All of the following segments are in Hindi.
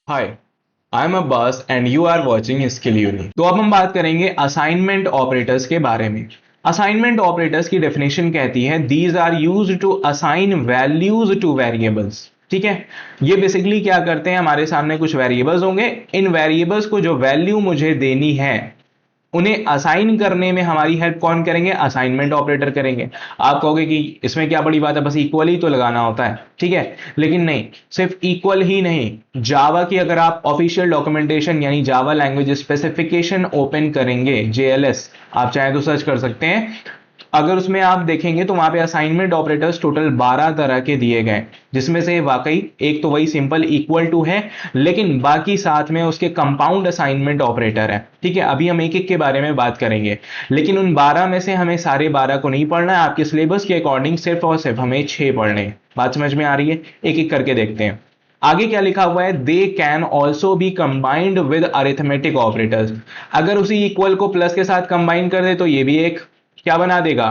Hi, I am Abbas and you are watching Skill Uni. तो अब हम बात करेंगे असाइनमेंट ऑपरेटर्स के बारे में। असाइनमेंट ऑपरेटर्स की डेफिनेशन कहती है these are used to assign values to variables. ठीक है, ये बेसिकली क्या करते हैं, हमारे सामने कुछ वेरिएबल्स होंगे, इन वेरिएबल्स को जो वैल्यू मुझे देनी है उन्हें असाइन करने में हमारी हेल्प कौन करेंगे, असाइनमेंट ऑपरेटर करेंगे। आप कहोगे कि इसमें क्या बड़ी बात है, बस इक्वल ही तो लगाना होता है। ठीक है, लेकिन नहीं, सिर्फ इक्वल ही नहीं, जावा की अगर आप ऑफिशियल डॉक्यूमेंटेशन यानी जावा लैंग्वेज स्पेसिफिकेशन ओपन करेंगे, जेएलएस, आप चाहे तो सर्च कर सकते हैं, अगर उसमें आप देखेंगे तो वहां पे असाइनमेंट ऑपरेटर्स टोटल 12 तरह के दिए गए, जिसमें से वाकई एक तो वही सिंपल इक्वल टू है, लेकिन बाकी साथ में उसके कंपाउंड असाइनमेंट ऑपरेटर है। ठीक है, अभी हम एक एक के बारे में बात करेंगे, लेकिन उन 12 में से हमें सारे 12 को नहीं पढ़ना है, आपके सिलेबस के अकॉर्डिंग सिर्फ और सिर्फ हमें 6 पढ़ने हैं। बात समझ में आ रही है? एक एक करके देखते हैं। आगे क्या लिखा हुआ है, they can also be combined with arithmetic operators. अगर उसी इक्वल को प्लस के साथ कंबाइन कर दे तो ये भी एक क्या बना देगा,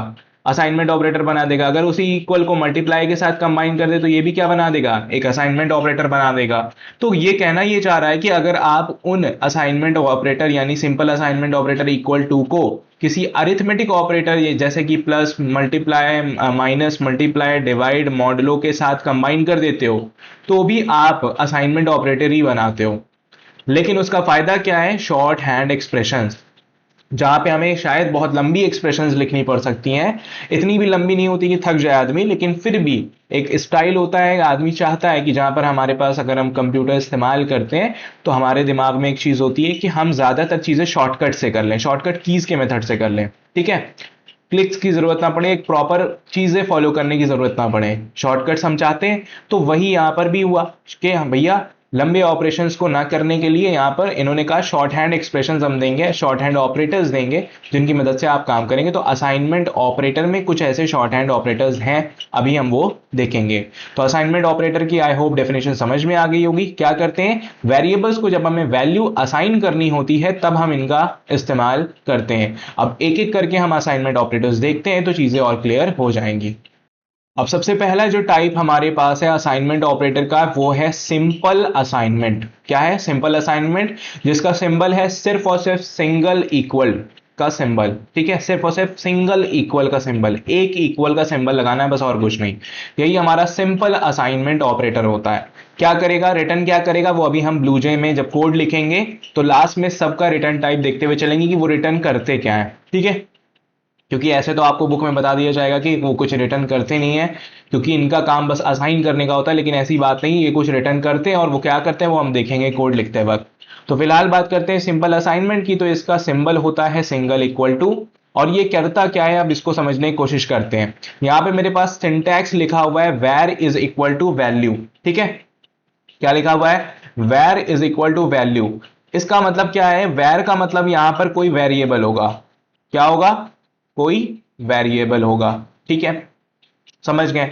असाइनमेंट ऑपरेटर बना देगा। अगर उसी इक्वल को मल्टीप्लाई के साथ कंबाइन कर दे तो ये भी क्या बना देगा, एक असाइनमेंट ऑपरेटर बना देगा। तो ये कहना ये चाह रहा है कि अगर आप उन असाइनमेंट ऑपरेटर यानी simple assignment operator equal to को किसी अरिथमेटिक ऑपरेटर ये जैसे कि plus, multiply, minus, multiply, divide, modulo के साथ कंबाइन कर देते हो तो भी आप असाइनमेंट ऑपरेटर ही बनाते हो। लेकिन उसका फायदा क्या है, शॉर्ट हैंड एक्सप्रेशंस, जहां पे हमें शायद बहुत लंबी एक्सप्रेशंस लिखनी पड़ सकती हैं। इतनी भी लंबी नहीं होती कि थक जाए आदमी, लेकिन फिर भी एक स्टाइल होता है, आदमी चाहता है कि जहां पर हमारे पास अगर हम कंप्यूटर इस्तेमाल करते हैं तो हमारे दिमाग में एक चीज होती है कि हम ज्यादातर चीजें शॉर्टकट से कर लें, शॉर्टकट कीज के मेथड से कर लें। ठीक है, क्लिक्स की जरूरत ना पड़े, एक प्रॉपर चीजें फॉलो करने की जरूरत ना पड़े, शॉर्टकट्स हम चाहते हैं। तो वही यहां पर भी हुआ कि हम भैया लंबे ऑपरेशंस को ना करने के लिए यहां पर इन्होंने कहा शॉर्ट हैंड एक्सप्रेशंस हम देंगे, शॉर्ट हैंड ऑपरेटर्स देंगे जिनकी मदद से आप काम करेंगे। तो असाइनमेंट ऑपरेटर में कुछ ऐसे शॉर्ट हैंड ऑपरेटर्स हैं, अभी हम वो देखेंगे। तो असाइनमेंट ऑपरेटर की आई होप डेफिनेशन समझ में आ गई होगी। क्या करते हैं, वेरिएबल्स को जब हमें वैल्यू असाइन करनी होती है तब हम इनका इस्तेमाल करते हैं। अब एक एक करके हम असाइनमेंट ऑपरेटर्स देखते हैं तो चीजें और क्लियर हो जाएंगी। अब सबसे पहला जो टाइप हमारे पास है असाइनमेंट ऑपरेटर का, वो है सिंपल असाइनमेंट। क्या है सिंपल असाइनमेंट, जिसका सिंबल है सिर्फ और सिर्फ सिंगल इक्वल का सिंबल। ठीक है, सिर्फ और सिर्फ सिंगल इक्वल का सिंबल, एक इक्वल का सिंबल लगाना है बस, और कुछ नहीं। यही हमारा सिंपल असाइनमेंट ऑपरेटर होता है। क्या करेगा, रिटर्न क्या करेगा, वो अभी हम ब्लूजे में जब कोड लिखेंगे तो लास्ट में सबका रिटर्न टाइप देखते हुए चलेंगे कि वो रिटर्न करते क्या है। ठीक है, क्योंकि ऐसे तो आपको बुक में बता दिया जाएगा कि वो कुछ रिटर्न करते नहीं है, क्योंकि इनका काम बस असाइन करने का होता है, लेकिन ऐसी बात नहीं, ये कुछ रिटर्न करते हैं। और वो क्या करते हैं वो हम देखेंगे कोड लिखते वक्त। तो फिलहाल बात करते हैं सिंपल असाइनमेंट की। तो इसका सिंबल होता है सिंगल इक्वल टू, और ये करता क्या है अब इसको समझने की कोशिश करते हैं। यहां पे मेरे पास सिंटैक्स लिखा हुआ है var is equal to value. ठीक है, क्या लिखा हुआ है, var is equal to value. इसका मतलब क्या है, वेर का मतलब यहां पर कोई वेरिएबल होगा। क्या होगा, कोई वेरिएबल होगा। ठीक है, समझ गए।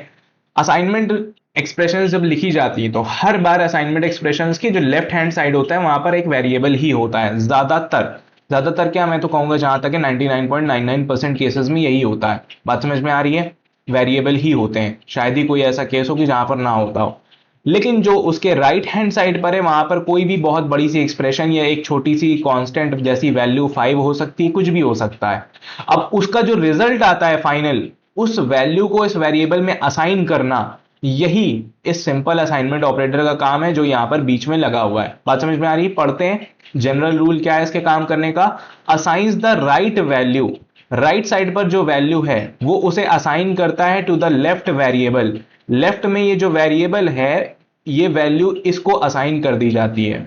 असाइनमेंट एक्सप्रेशंस जब लिखी जाती है तो हर बार असाइनमेंट एक्सप्रेशंस की जो लेफ्ट हैंड साइड होता है वहां पर एक वेरिएबल ही होता है, ज्यादातर। ज्यादातर क्या, मैं तो कहूंगा जहां तक है 99.99% केसेस में यही होता है। बात समझ में आ रही है, वेरिएबल ही होते हैं, शायद ही कोई ऐसा केस हो कि जहां पर ना होता हो। लेकिन जो उसके राइट हैंड साइड पर है वहां पर कोई भी बहुत बड़ी सी एक्सप्रेशन या एक छोटी सी कांस्टेंट जैसी वैल्यू 5 हो सकती है, कुछ भी हो सकता है। अब उसका जो रिजल्ट आता है फाइनल, उस वैल्यू को इस वेरिएबल में असाइन करना, यही इस सिंपल असाइनमेंट ऑपरेटर का काम है जो यहां पर बीच में लगा हुआ है। बात समझ में आ रही है, पढ़ते हैं। जनरल रूल क्या है इसके काम करने का, assigns the right value, right side पर जो वैल्यू है वो उसे असाइन करता है to the left variable. Left में ये जो वेरिएबल है, ये वैल्यू इसको असाइन कर दी जाती है।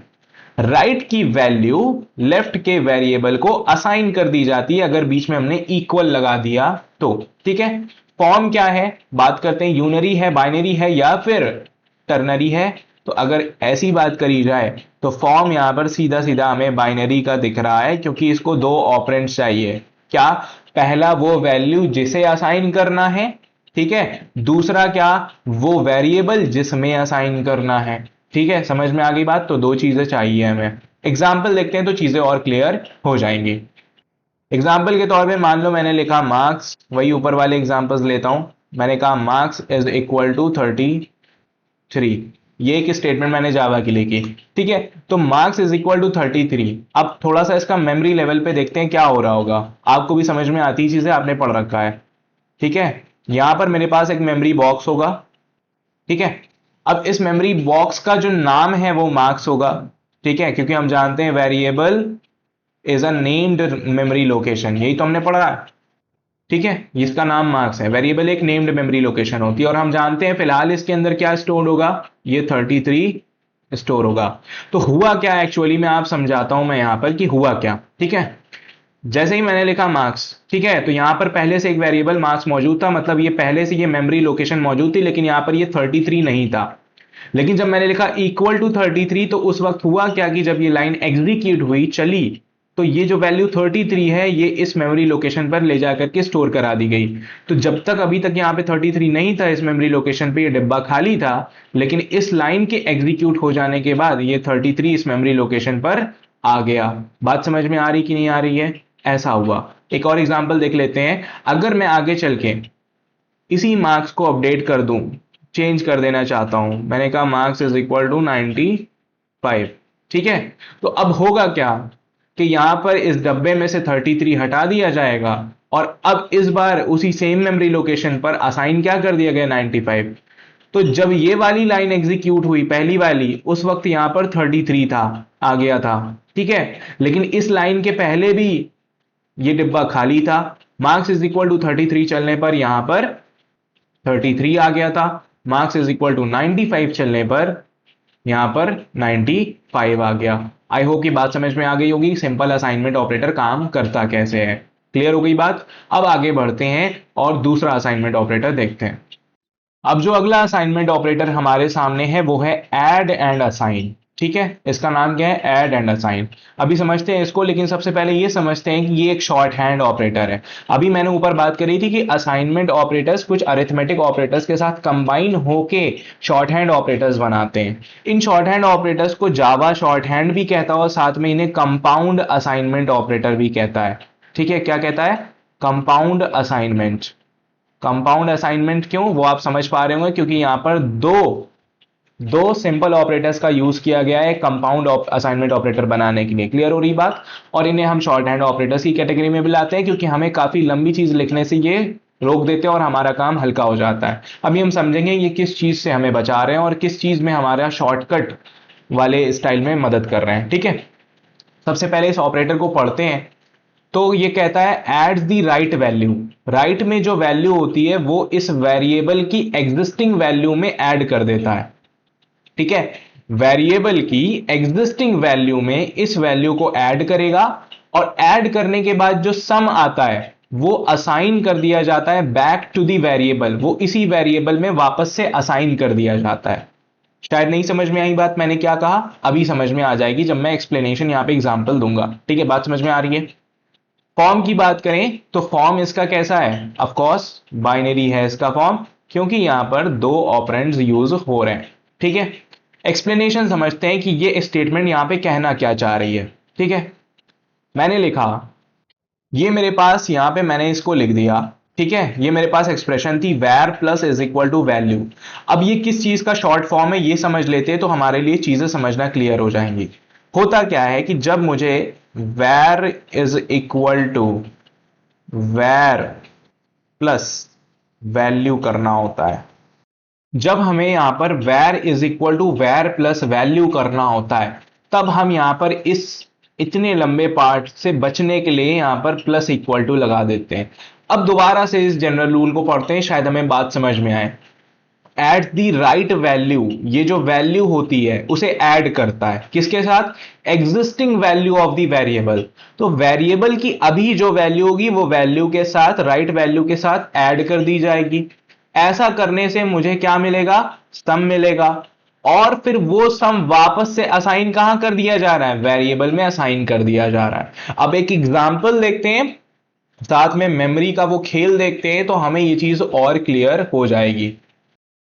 राइट की वैल्यू लेफ्ट के वेरिएबल को असाइन कर दी जाती है अगर बीच में हमने इक्वल लगा दिया तो। ठीक है, फॉर्म क्या है, बात करते हैं, यूनरी है, बाइनरी है या फिर टर्नरी है। तो अगर ऐसी बात करी जाए तो फॉर्म यहां पर सीधा सीधा हमें बाइनरी का दिख रहा है, क्योंकि इसको दो ऑपरेंड्स चाहिए। क्या, पहला वो वैल्यू जिसे असाइन करना है, ठीक है, दूसरा क्या, वो वेरिएबल जिसमें असाइन करना है। ठीक है, समझ में आ गई बात। तो दो चीजें चाहिए हमें। एग्जाम्पल देखते हैं तो चीजें और क्लियर हो जाएंगी। एग्जाम्पल के तौर पे मान लो मैंने लिखा मार्क्स, वही ऊपर वाले एग्जाम्पल्स लेता हूं। मैंने कहा मार्क्स इज इक्वल टू 33। ये एक स्टेटमेंट मैंने जावा के लिए की, ठीक है। तो मार्क्स इज इक्वल टू 33। अब थोड़ा सा इसका मेमोरी लेवल पे देखते हैं क्या हो रहा होगा, आपको भी समझ में आती चीजें, आपने पढ़ रखा है, ठीक है। यहां पर मेरे पास एक मेमोरी बॉक्स होगा, ठीक है। अब इस मेमोरी बॉक्स का जो नाम है वो मार्क्स होगा, ठीक है, क्योंकि हम जानते हैं variable is a named memory location, यही तो हमने पढ़ा है, ठीक है। इसका नाम मार्क्स है, वेरिएबल एक नेम्ड मेमोरी लोकेशन होती है, और हम जानते हैं फिलहाल इसके अंदर क्या स्टोर होगा, ये 33 स्टोर होगा। तो हुआ क्या एक्चुअली में, आप समझाता हूं मैं यहां पर कि हुआ क्या, ठीक है। जैसे ही मैंने लिखा मार्क्स, ठीक है, तो यहां पर पहले से एक वेरिएबल मार्क्स मौजूद था, मतलब ये पहले से ये मेमोरी लोकेशन मौजूद थी, लेकिन यहां पर ये 33 नहीं था। लेकिन जब मैंने लिखा इक्वल टू 33, तो उस वक्त हुआ क्या कि जब ये लाइन एग्जीक्यूट हुई, चली, तो ये जो वैल्यू 33 है ये इस मेमोरी लोकेशन पर ले जाकर के स्टोर करा दी गई। तो जब तक अभी तक यहाँ पे 33 नहीं था इस मेमोरी लोकेशन पे, ये डिब्बा खाली था, लेकिन इस लाइन के एग्जीक्यूट हो जाने के बाद ये 33 इस मेमोरी लोकेशन पर आ गया। बात समझ में आ रही कि नहीं आ रही है, ऐसा हुआ। एक और एग्जांपल देख लेते हैं। अगर मैं आगे चल के इसी मार्क्स को अपडेट कर दूं, चेंज कर देना चाहता हूं, मैंने कहा मार्क्स इज इक्वल टू 95, ठीक है। तो अब होगा क्या कि यहां पर इस डब्बे में से 33 हटा दिया जाएगा, और अब इस बार उसी सेम मेमोरी लोकेशन पर असाइन क्या कर दिया गया, 95। तो जब ये वाली लाइन एग्जीक्यूट हुई पहली वाली, उस वक्त यहां पर 33 था, आ गया था, ठीक है। लेकिन इस लाइन के पहले भी ये डिब्बा खाली था, मार्क्स इज इक्वल टू 33 चलने पर यहां पर 33 आ गया था, मार्क्स इज इक्वल टू 95 चलने पर यहां पर 95 आ गया। आई होप की बात समझ में आ गई होगी, सिंपल असाइनमेंट ऑपरेटर काम करता कैसे है, क्लियर हो गई बात। अब आगे बढ़ते हैं और दूसरा असाइनमेंट ऑपरेटर देखते हैं। अब जो अगला असाइनमेंट ऑपरेटर हमारे सामने है वो है ऐड एंड असाइन, ठीक है। इसका नाम क्या है, ऐड एंड असाइन। अभी समझते हैं इसको, लेकिन सबसे पहले ये समझते हैं कि ये एक शॉर्ट हैंड ऑपरेटर है। अभी मैंने ऊपर बात करी थी कि असाइनमेंट ऑपरेटर्स कुछ अरिथमेटिक ऑपरेटर्स के साथ कंबाइन होके शॉर्ट हैंड ऑपरेटर्स बनाते हैं। इन शॉर्ट हैंड ऑपरेटर्स को जावा शॉर्ट हैंड भी कहता है, और साथ में इन्हें कंपाउंड असाइनमेंट ऑपरेटर भी कहता है, ठीक है। क्या कहता है, कंपाउंड असाइनमेंट। कंपाउंड असाइनमेंट क्यों, वो आप समझ पा रहे होंगे, क्योंकि यहां पर दो दो सिंपल ऑपरेटर्स का यूज किया गया है कंपाउंड असाइनमेंट ऑपरेटर बनाने के लिए, क्लियर हो रही बात। और इन्हें हम शॉर्ट हैंड ऑपरेटर्स की कैटेगरी में भी लाते हैं, क्योंकि हमें काफी लंबी चीज लिखने से ये रोक देते हैं और हमारा काम हल्का हो जाता है। अभी हम समझेंगे ये किस चीज से हमें बचा रहे हैं और किस चीज में हमारा शॉर्टकट वाले स्टाइल में मदद कर रहे हैं, ठीक है। सबसे पहले इस ऑपरेटर को पढ़ते हैं। तो ये कहता है एड्स दी राइट वैल्यू। राइट में जो वैल्यू होती है वो इस वेरिएबल की एग्जिस्टिंग वैल्यू में ऐड कर देता है, ठीक है। वेरिएबल की एग्जिस्टिंग वैल्यू में इस वैल्यू को ऐड करेगा, और ऐड करने के बाद जो सम आता है वो असाइन कर दिया जाता है बैक टू दी वेरिएबल, वो इसी वेरिएबल में वापस से असाइन कर दिया जाता है। शायद नहीं समझ में आई बात मैंने क्या कहा, अभी समझ में आ जाएगी जब मैं एक्सप्लेनेशन यहां पे एग्जांपल दूंगा, ठीक है। बात समझ में आ रही है। फॉर्म की बात करें तो फॉर्म इसका कैसा है, ऑफ कोर्स बाइनरी है इसका फॉर्म, क्योंकि यहां पर दो ऑपरेंड्स यूज हो रहे हैं, ठीक है। एक्सप्लेनेशन समझते हैं कि ये स्टेटमेंट यहां पे कहना क्या चाह रही है, ठीक है। मैंने लिखा, ये मेरे पास यहां पे मैंने इसको लिख दिया, ठीक है। ये मेरे पास एक्सप्रेशन थी var plus is equal to value. अब ये किस चीज का शॉर्ट फॉर्म है ये समझ लेते हैं, तो हमारे लिए चीजें समझना क्लियर हो जाएंगी। होता क्या है कि जब मुझे वैर इज इक्वल टू वैर प्लस वैल्यू करना होता है, जब हमें यहां पर वैर इज इक्वल टू वैर प्लस वैल्यू करना होता है, तब हम यहां पर इस इतने लंबे पार्ट से बचने के लिए यहां पर प्लस इक्वल टू लगा देते हैं। अब दोबारा से इस जनरल रूल को पढ़ते हैं, शायद हमें बात समझ में आए। एट दी राइट वैल्यू, ये जो वैल्यू होती है उसे ऐड करता है किसके साथ, existing value of the variable. तो वेरिएबल की अभी जो वैल्यू होगी वो वैल्यू के साथ, राइट वैल्यू के साथ ऐड कर दी जाएगी। ऐसा करने से मुझे क्या मिलेगा, सम मिलेगा, और फिर वो सम वापस से असाइन कहां कर दिया जा रहा है, वेरिएबल में असाइन कर दिया जा रहा है। अब एक एग्जांपल देखते हैं, साथ में मेमोरी का वो खेल देखते हैं, तो हमें ये चीज और क्लियर हो जाएगी।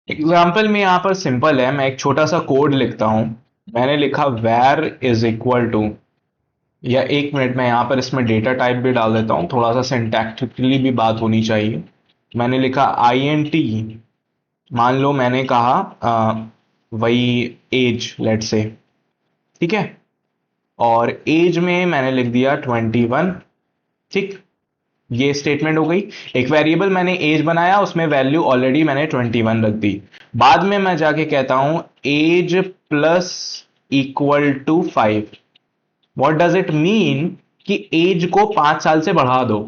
एग्जाम्पल में यहां पर सिंपल है, मैं एक छोटा सा कोड लिखता हूं। मैंने लिखा वैर इज इक्वल टू, या एक मिनट में यहां पर इसमें डेटा टाइप भी डाल देता हूं, थोड़ा सा सिंटैक्टिकली भी बात होनी चाहिए। मैंने लिखा आई एन टी, मान लो मैंने कहा वही एज लेट से, ठीक है, और एज में मैंने लिख दिया 21। ठीक, ये स्टेटमेंट हो गई। एक वेरिएबल मैंने एज बनाया, उसमें वैल्यू ऑलरेडी मैंने 21 रख दी। बाद में मैं जाके कहता हूं age plus equal to 5। What does it mean कि एज को 5 साल से बढ़ा दो।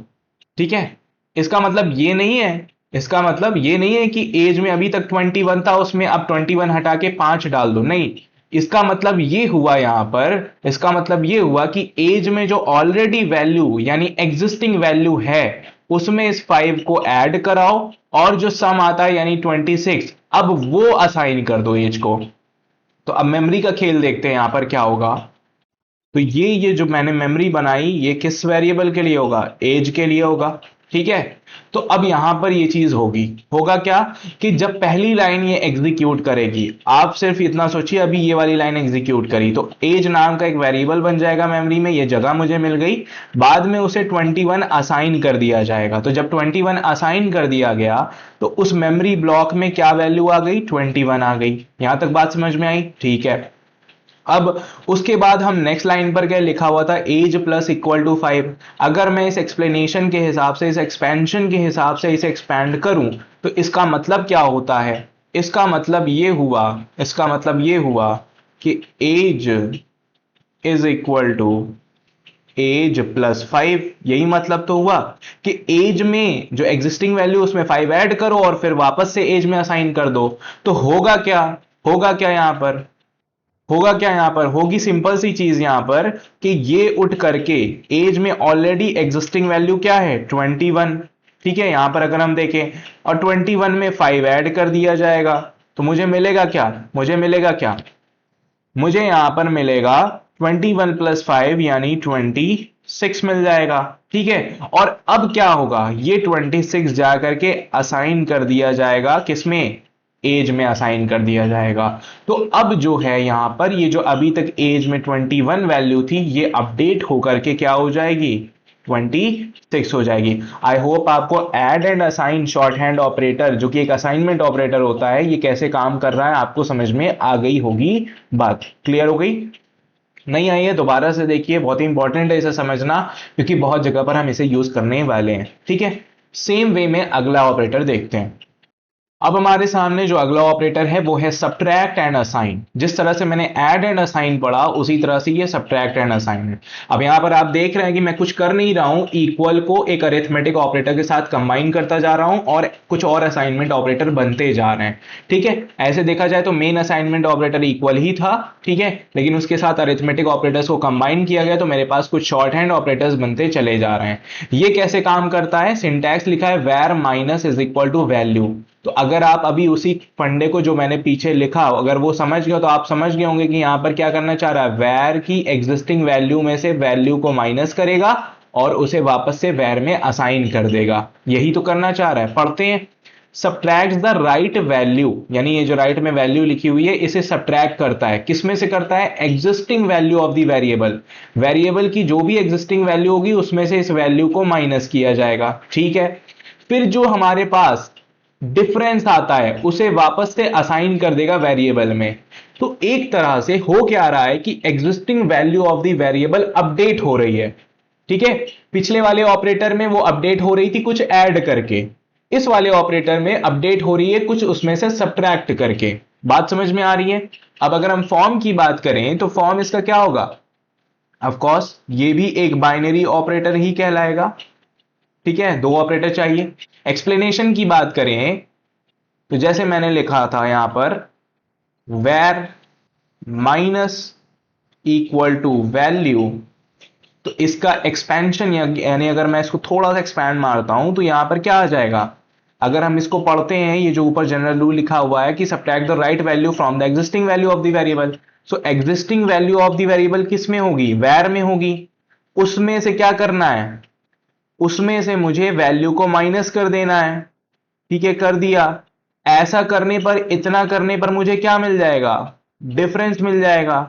ठीक है, इसका मतलब ये नहीं है, इसका मतलब ये नहीं है कि एज में अभी तक 21 था, उसमें अब 21 हटा के 5 डाल दो, नहीं। इसका मतलब ये हुआ यहां पर, इसका मतलब ये हुआ कि एज में जो ऑलरेडी वैल्यू यानी एग्जिस्टिंग वैल्यू है उसमें इस 5 को ऐड कराओ, और जो सम आता है यानी 26, अब वो असाइन कर दो एज को। तो अब मेमोरी का खेल देखते हैं यहां पर क्या होगा। तो ये जो मैंने मेमोरी बनाई ये किस वेरिएबल के लिए होगा, एज के लिए होगा। ठीक है, तो अब यहां पर ये चीज होगी, होगा क्या कि जब पहली लाइन ये एग्जीक्यूट करेगी, आप सिर्फ इतना सोचिए, अभी ये वाली लाइन एग्जीक्यूट करी तो एज नाम का एक वेरिएबल बन जाएगा मेमोरी में, ये जगह मुझे मिल गई। बाद में उसे 21 असाइन कर दिया जाएगा। तो जब 21 असाइन कर दिया गया तो उस मेमोरी ब्लॉक में क्या वैल्यू आ गई, 21 आ गई। यहां तक बात समझ में आई? ठीक है, अब उसके बाद हम नेक्स्ट लाइन पर क्या लिखा हुआ था, एज प्लस इक्वल टू 5। अगर मैं इस एक्सप्लेनेशन के हिसाब से, इस एक्सपेंशन के हिसाब से इसे एक्सपैंड करूं तो इसका मतलब क्या होता है, इसका मतलब ये हुआ, इसका मतलब ये हुआ कि age is equal to age plus 5। यही मतलब तो हुआ कि एज में जो एग्जिस्टिंग वैल्यू उसमें 5 ऐड करो और फिर वापस से एज में असाइन कर दो। तो होगा क्या, होगा क्या यहां पर, होगा क्या यहां पर, होगी सिंपल सी चीज यहां पर कि ये उठ करके एज में ऑलरेडी एग्जिस्टिंग वैल्यू क्या है, 21। ठीक है, यहां पर अगर हम देखें और 21 में 5 ऐड कर दिया जाएगा तो मुझे मिलेगा क्या, मुझे मिलेगा क्या, मुझे यहां पर मिलेगा 21 प्लस 5 यानी 26 मिल जाएगा। ठीक है, और अब क्या होगा, ये 26 जा करके असाइन कर दिया जाएगा किसमें, एज में असाइन कर दिया जाएगा। तो अब जो है यहां पर ये जो अभी तक एज में 21 वैल्यू थी ये अपडेट होकर के क्या हो जाएगी, 26 हो जाएगी। आई होप आपको add and assign short hand operator जो कि एक असाइनमेंट ऑपरेटर होता है ये कैसे काम कर रहा है आपको समझ में आ गई होगी। बात क्लियर हो गई? नहीं आई है दोबारा से देखिए, बहुत ही इंपॉर्टेंट है इसे समझना क्योंकि बहुत जगह पर हम इसे यूज करने वाले हैं। ठीक है, सेम वे में अगला ऑपरेटर देखते हैं। अब हमारे सामने जो अगला ऑपरेटर है वो है सब्ट्रैक्ट एंड असाइन। जिस तरह से मैंने ऐड एंड असाइन पढ़ा उसी तरह से ये सब्ट्रैक्ट एंड असाइन है। अब यहां पर आप देख रहे हैं कि मैं कुछ कर नहीं रहा हूं, इक्वल को एक अरिथमेटिक ऑपरेटर के साथ कंबाइन करता जा रहा हूं और कुछ और असाइनमेंट ऑपरेटर बनते जा रहे हैं। ठीक है, ऐसे देखा जाए तो मेन असाइनमेंट ऑपरेटर इक्वल ही था, ठीक है, लेकिन उसके साथ अरिथमेटिक ऑपरेटर्स को कंबाइन किया गया तो मेरे पास कुछ शॉर्ट हैंड ऑपरेटर्स बनते चले जा रहे हैं। ये कैसे काम करता है, सिंटैक्स लिखा है var minus is equal to value. तो अगर आप अभी उसी फंडे को जो मैंने पीछे लिखा अगर वो समझ गए तो आप समझ गए होंगे कि यहां पर क्या करना चाह रहा है, वैर की एग्जिस्टिंग वैल्यू में से वैल्यू को माइनस करेगा और उसे वापस से वैर में असाइन कर देगा। यही तो करना चाह रहा है। पढ़ते हैं, सब्ट्रैक्ट द राइट वैल्यू, यानी ये जो राइट में वैल्यू लिखी हुई है इसे सब्ट्रैक्ट करता है। किसमें से करता है, existing value of the variable. Variable की जो भी एग्जिस्टिंग वैल्यू होगी उसमें से इस वैल्यू को माइनस किया जाएगा। ठीक है, फिर जो हमारे पास डिफरेंस आता है उसे वापस से असाइन कर देगा वेरिएबल में। तो एक तरह से हो क्या रहा है कि existing value of the variable update हो रही है। ठीक है, पिछले वाले ऑपरेटर में वो अपडेट हो रही थी कुछ ऐड करके, इस वाले ऑपरेटर में अपडेट हो रही है कुछ उसमें से सब्ट्रैक्ट करके। बात समझ में आ रही है? अब अगर हम फॉर्म की बात करें तो फॉर्म इसका क्या होगा, ऑफ कोर्स ये भी एक बाइनरी ऑपरेटर ही कहलाएगा। ठीक है, दो ऑपरेटर चाहिए। एक्सप्लेनेशन की बात करें तो जैसे मैंने लिखा था यहां पर var minus equal to value, तो इसका एक्सपेंशन यानी अगर मैं इसको थोड़ा सा एक्सपैंड मारता हूं तो यहां पर क्या आ जाएगा, अगर हम इसको पढ़ते हैं ये जो ऊपर जनरल रूल लिखा हुआ है कि subtract the right value from the existing value of the variable. So existing value of the variable किस में होगी, वैर में होगी। उसमें से क्या करना है, उसमें से मुझे वैल्यू को माइनस कर देना है। ठीक है, कर दिया। ऐसा करने पर, इतना करने पर मुझे क्या मिल जाएगा, डिफरेंस मिल जाएगा।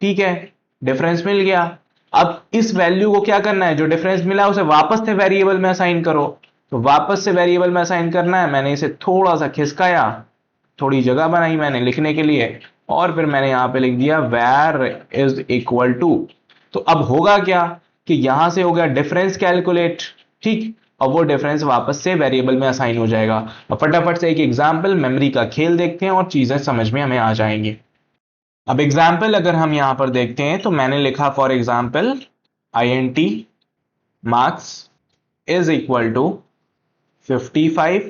ठीक है, डिफरेंस मिल गया। अब इस वैल्यू को क्या करना है, जो डिफरेंस मिला उसे वापस से वेरिएबल में असाइन करो। तो वापस से वेरिएबल में असाइन करना है, मैंने इसे थोड़ा सा खिसकाया, थोड़ी जगह बनाई मैंने लिखने के लिए और फिर मैंने यहां पे लिख दिया where इज इक्वल टू। तो अब होगा क्या कि यहां से हो गया डिफरेंस कैलकुलेट, ठीक, और वो डिफरेंस वापस से वेरिएबल में असाइन हो जाएगा। और फटाफट से एक एग्जाम्पल मेमोरी का खेल देखते हैं और चीजें समझ में हमें आ जाएंगी। अब एग्जाम्पल अगर हम यहां पर देखते हैं तो मैंने लिखा for example int marks is equal to 55,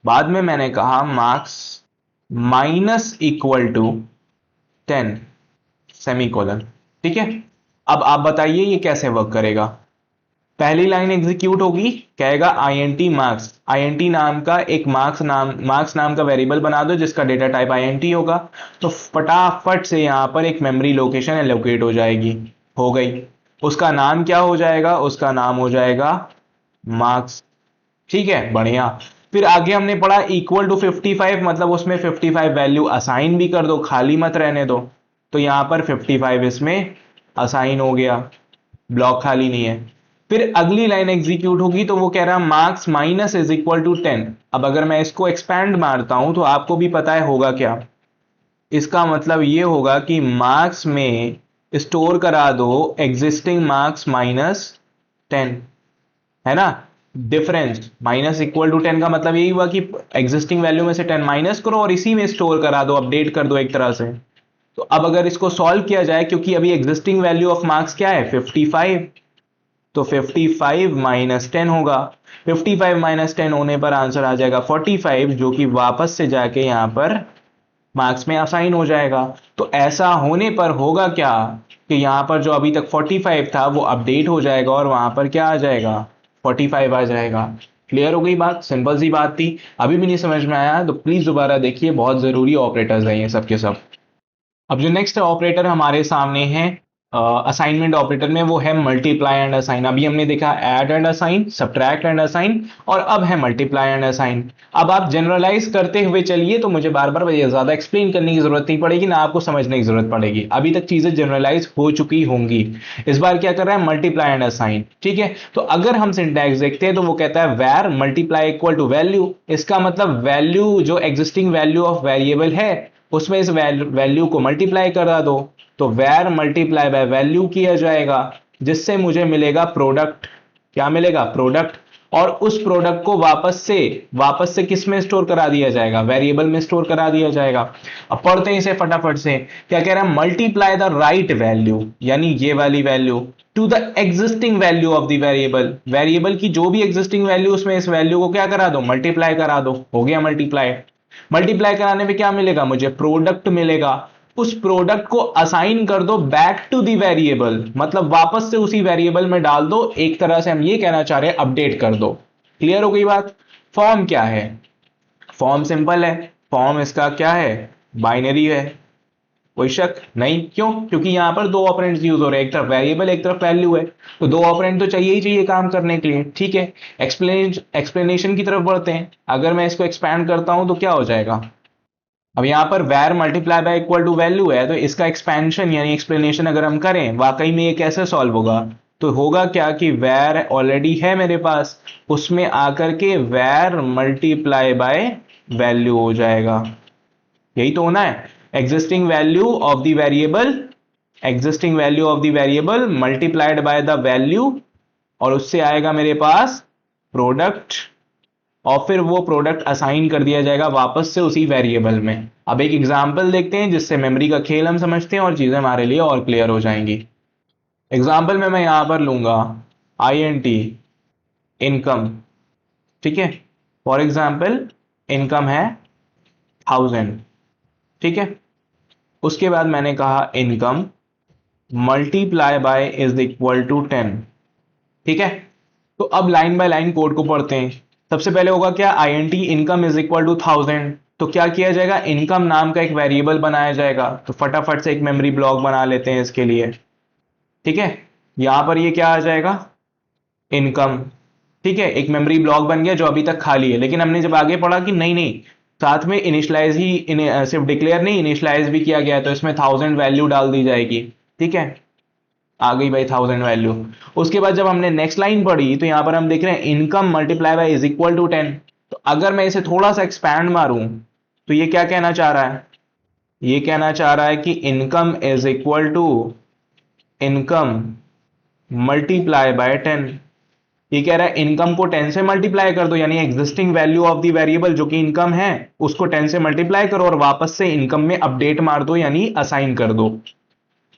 बाद में मैंने कहा marks minus equal to 10 semicolon. ठीक है, अब आप बताइए ये कैसे वर्क करेगा। पहली लाइन एग्जीक्यूट होगी, कहेगा int मार्क्स, int नाम का एक मार्क्स नाम का वेरिएबल बना दो जिसका डेटा टाइप int होगा। तो फटाफट से यहां पर एक मेमोरी लोकेशन एलोकेट हो जाएगी, हो गई। उसका नाम क्या हो जाएगा, उसका नाम हो जाएगा मार्क्स। ठीक है, बढ़िया। फिर आगे हमने पढ़ा इक्वल टू 55, मतलब उसमें 55 वैल्यू असाइन भी कर दो, खाली मत रहने दो। तो यहां पर 55 इसमें असाइन हो गया, ब्लॉक खाली नहीं है। फिर अगली लाइन एग्जीक्यूट होगी तो वो कह रहा है marks minus is equal to 10। अब अगर मैं इसको एक्सपैंड मारता हूं तो आपको भी पता है होगा क्या, इसका मतलब ये होगा कि मार्क्स में स्टोर करा दो एग्जिस्टिंग मार्क्स माइनस 10, है ना। डिफरेंस माइनस इक्वल टू 10 का मतलब यही हुआ कि एग्जिस्टिंग वैल्यू में से 10 माइनस करो और इसी में स्टोर करा दो, अपडेट कर दो एक तरह से। तो अब अगर इसको सॉल्व किया जाए, क्योंकि अभी एग्जिस्टिंग वैल्यू ऑफ मार्क्स क्या है 55, तो 55 माइनस 10 होगा। 55 माइनस 10 होने पर आंसर आ जाएगा 45, जो कि वापस से जाके यहां पर मार्क्स में असाइन हो जाएगा। तो ऐसा होने पर होगा क्या कि यहां पर जो अभी तक 45 था वो अपडेट हो जाएगा और वहां पर क्या आ जाएगा 45 आ जाएगा। क्लियर हो गई बात, सिंपल सी बात थी। अभी भी नहीं समझ में आया तो प्लीज दोबारा देखिए, बहुत जरूरी ऑपरेटर्स हैं ये सब के सब। अब जो नेक्स्ट ऑपरेटर हमारे सामने है असाइनमेंट ऑपरेटर में, वो है मल्टीप्लाई एंड असाइन। अभी हमने देखा add and assign, subtract and assign, और अब है मल्टीप्लाई एंड असाइन। अब आप जनरलाइज करते हुए चलिए, तो मुझे बार बार ज्यादा एक्सप्लेन करने की जरूरत नहीं पड़ेगी, ना आपको समझने की जरूरत पड़ेगी, अभी तक चीजें जनरलाइज हो चुकी होंगी। इस बार क्या कर रहा है मल्टीप्लाई एंड असाइन। ठीक है, तो अगर हम सिंटैक्स देखते हैं तो वो कहता है var multiply equal to value. इसका मतलब वैल्यू जो एग्जिस्टिंग वैल्यू ऑफ वेरिएबल है उसमें इस वैल्यू को मल्टीप्लाई करा दो। तो वेर मल्टीप्लाई बाय वैल्यू किया जाएगा, जिससे मुझे मिलेगा प्रोडक्ट। क्या मिलेगा, प्रोडक्ट। और उस प्रोडक्ट को वापस से किस में स्टोर करा दिया जाएगा, वेरिएबल में स्टोर करा दिया जाएगा। अब पढ़ते हैं इसे फटाफट से। क्या कह रहा है, मल्टीप्लाई द राइट वैल्यू, यानी ये वाली value, to the existing value of the variable. Variable की जो भी एग्जिस्टिंग वैल्यू उसमें इस वैल्यू को क्या करा दो, मल्टीप्लाई करा दो। हो गया मल्टीप्लाई। मल्टीप्लाई कराने पे क्या मिलेगा, मुझे प्रोडक्ट मिलेगा। उस प्रोडक्ट को असाइन कर दो बैक टू दी वेरिएबल, मतलब वापस से उसी वेरिएबल में डाल दो। एक तरह से हम ये कहना चाह रहे हैं अपडेट कर दो। क्लियर हो गई बात। फॉर्म क्या है, फॉर्म सिंपल है। फॉर्म इसका क्या है, बाइनरी है। कोई शक नहीं, क्यों, क्योंकि यहां पर दो ऑपरेंड्स यूज हो रहे हैं, एक तरफ वेरिएबल एक तरफ वैल्यू है, तो दो ऑपरेंड तो चाहिए ही चाहिए काम करने के लिए। ठीक है, एक्सप्लेनेशन की तरफ बढ़ते हैं। अगर मैं इसको एक्सपैंड करता हूं तो क्या हो जाएगा। अब यहां पर var multiply by equal to value है, तो इसका एक्सपेंशन यानी एक्सप्लेनेशन अगर हम करें वाकई में ये कैसे सॉल्व होगा, तो होगा क्या कि वैर ऑलरेडी है मेरे पास, उसमें आकर के वैर मल्टीप्लाई बाय वैल्यू हो जाएगा। यही तो होना है, existing value of the variable, existing value of the variable multiplied by the value, और उससे आएगा मेरे पास प्रोडक्ट, और फिर वो प्रोडक्ट असाइन कर दिया जाएगा वापस से उसी वेरिएबल में। अब एक एग्जांपल देखते हैं जिससे मेमोरी का खेल हम समझते हैं और चीजें हमारे लिए और क्लियर हो जाएंगी। एग्जांपल में मैं यहां पर लूंगा int इनकम। ठीक है, फॉर एग्जांपल इनकम है 1000। ठीक है, उसके बाद मैंने कहा income multiply by is equal to 10। ठीक है, तो अब लाइन बाय लाइन कोड को पढ़ते हैं। सबसे पहले होगा क्या, int income is equal to 1000। तो क्या किया जाएगा, इनकम नाम का एक वेरिएबल बनाया जाएगा। तो फटाफट से एक मेमोरी ब्लॉक बना लेते हैं इसके लिए। ठीक है, यहां पर ये क्या आ जाएगा, इनकम। ठीक है, एक मेमोरी ब्लॉक बन गया जो अभी तक खाली है, लेकिन हमने जब आगे पढ़ा कि नहीं नहीं, साथ में इनिशियलाइज ही सिर्फ डिक्लेयर नहीं, इनिशियलाइज भी किया गया है, तो इसमें 1000 वैल्यू डाल दी जाएगी। ठीक है, आ गई भाई 1000 वैल्यू। उसके बाद जब हमने नेक्स्ट लाइन पढ़ी तो यहां पर हम देख रहे हैं income multiply by is equal to 10। तो अगर मैं इसे थोड़ा सा एक्सपैंड मारूं तो ये क्या कहना चाह रहा है, ये कहना चाह रहा है कि income is equal to income multiply by 10। ये कह रहा है इनकम को 10 से मल्टीप्लाई कर दो, यानी existing value of the variable जो कि इनकम है उसको 10 से मल्टीप्लाई करो और वापस से इनकम में अपडेट मार दो, यानी असाइन कर दो।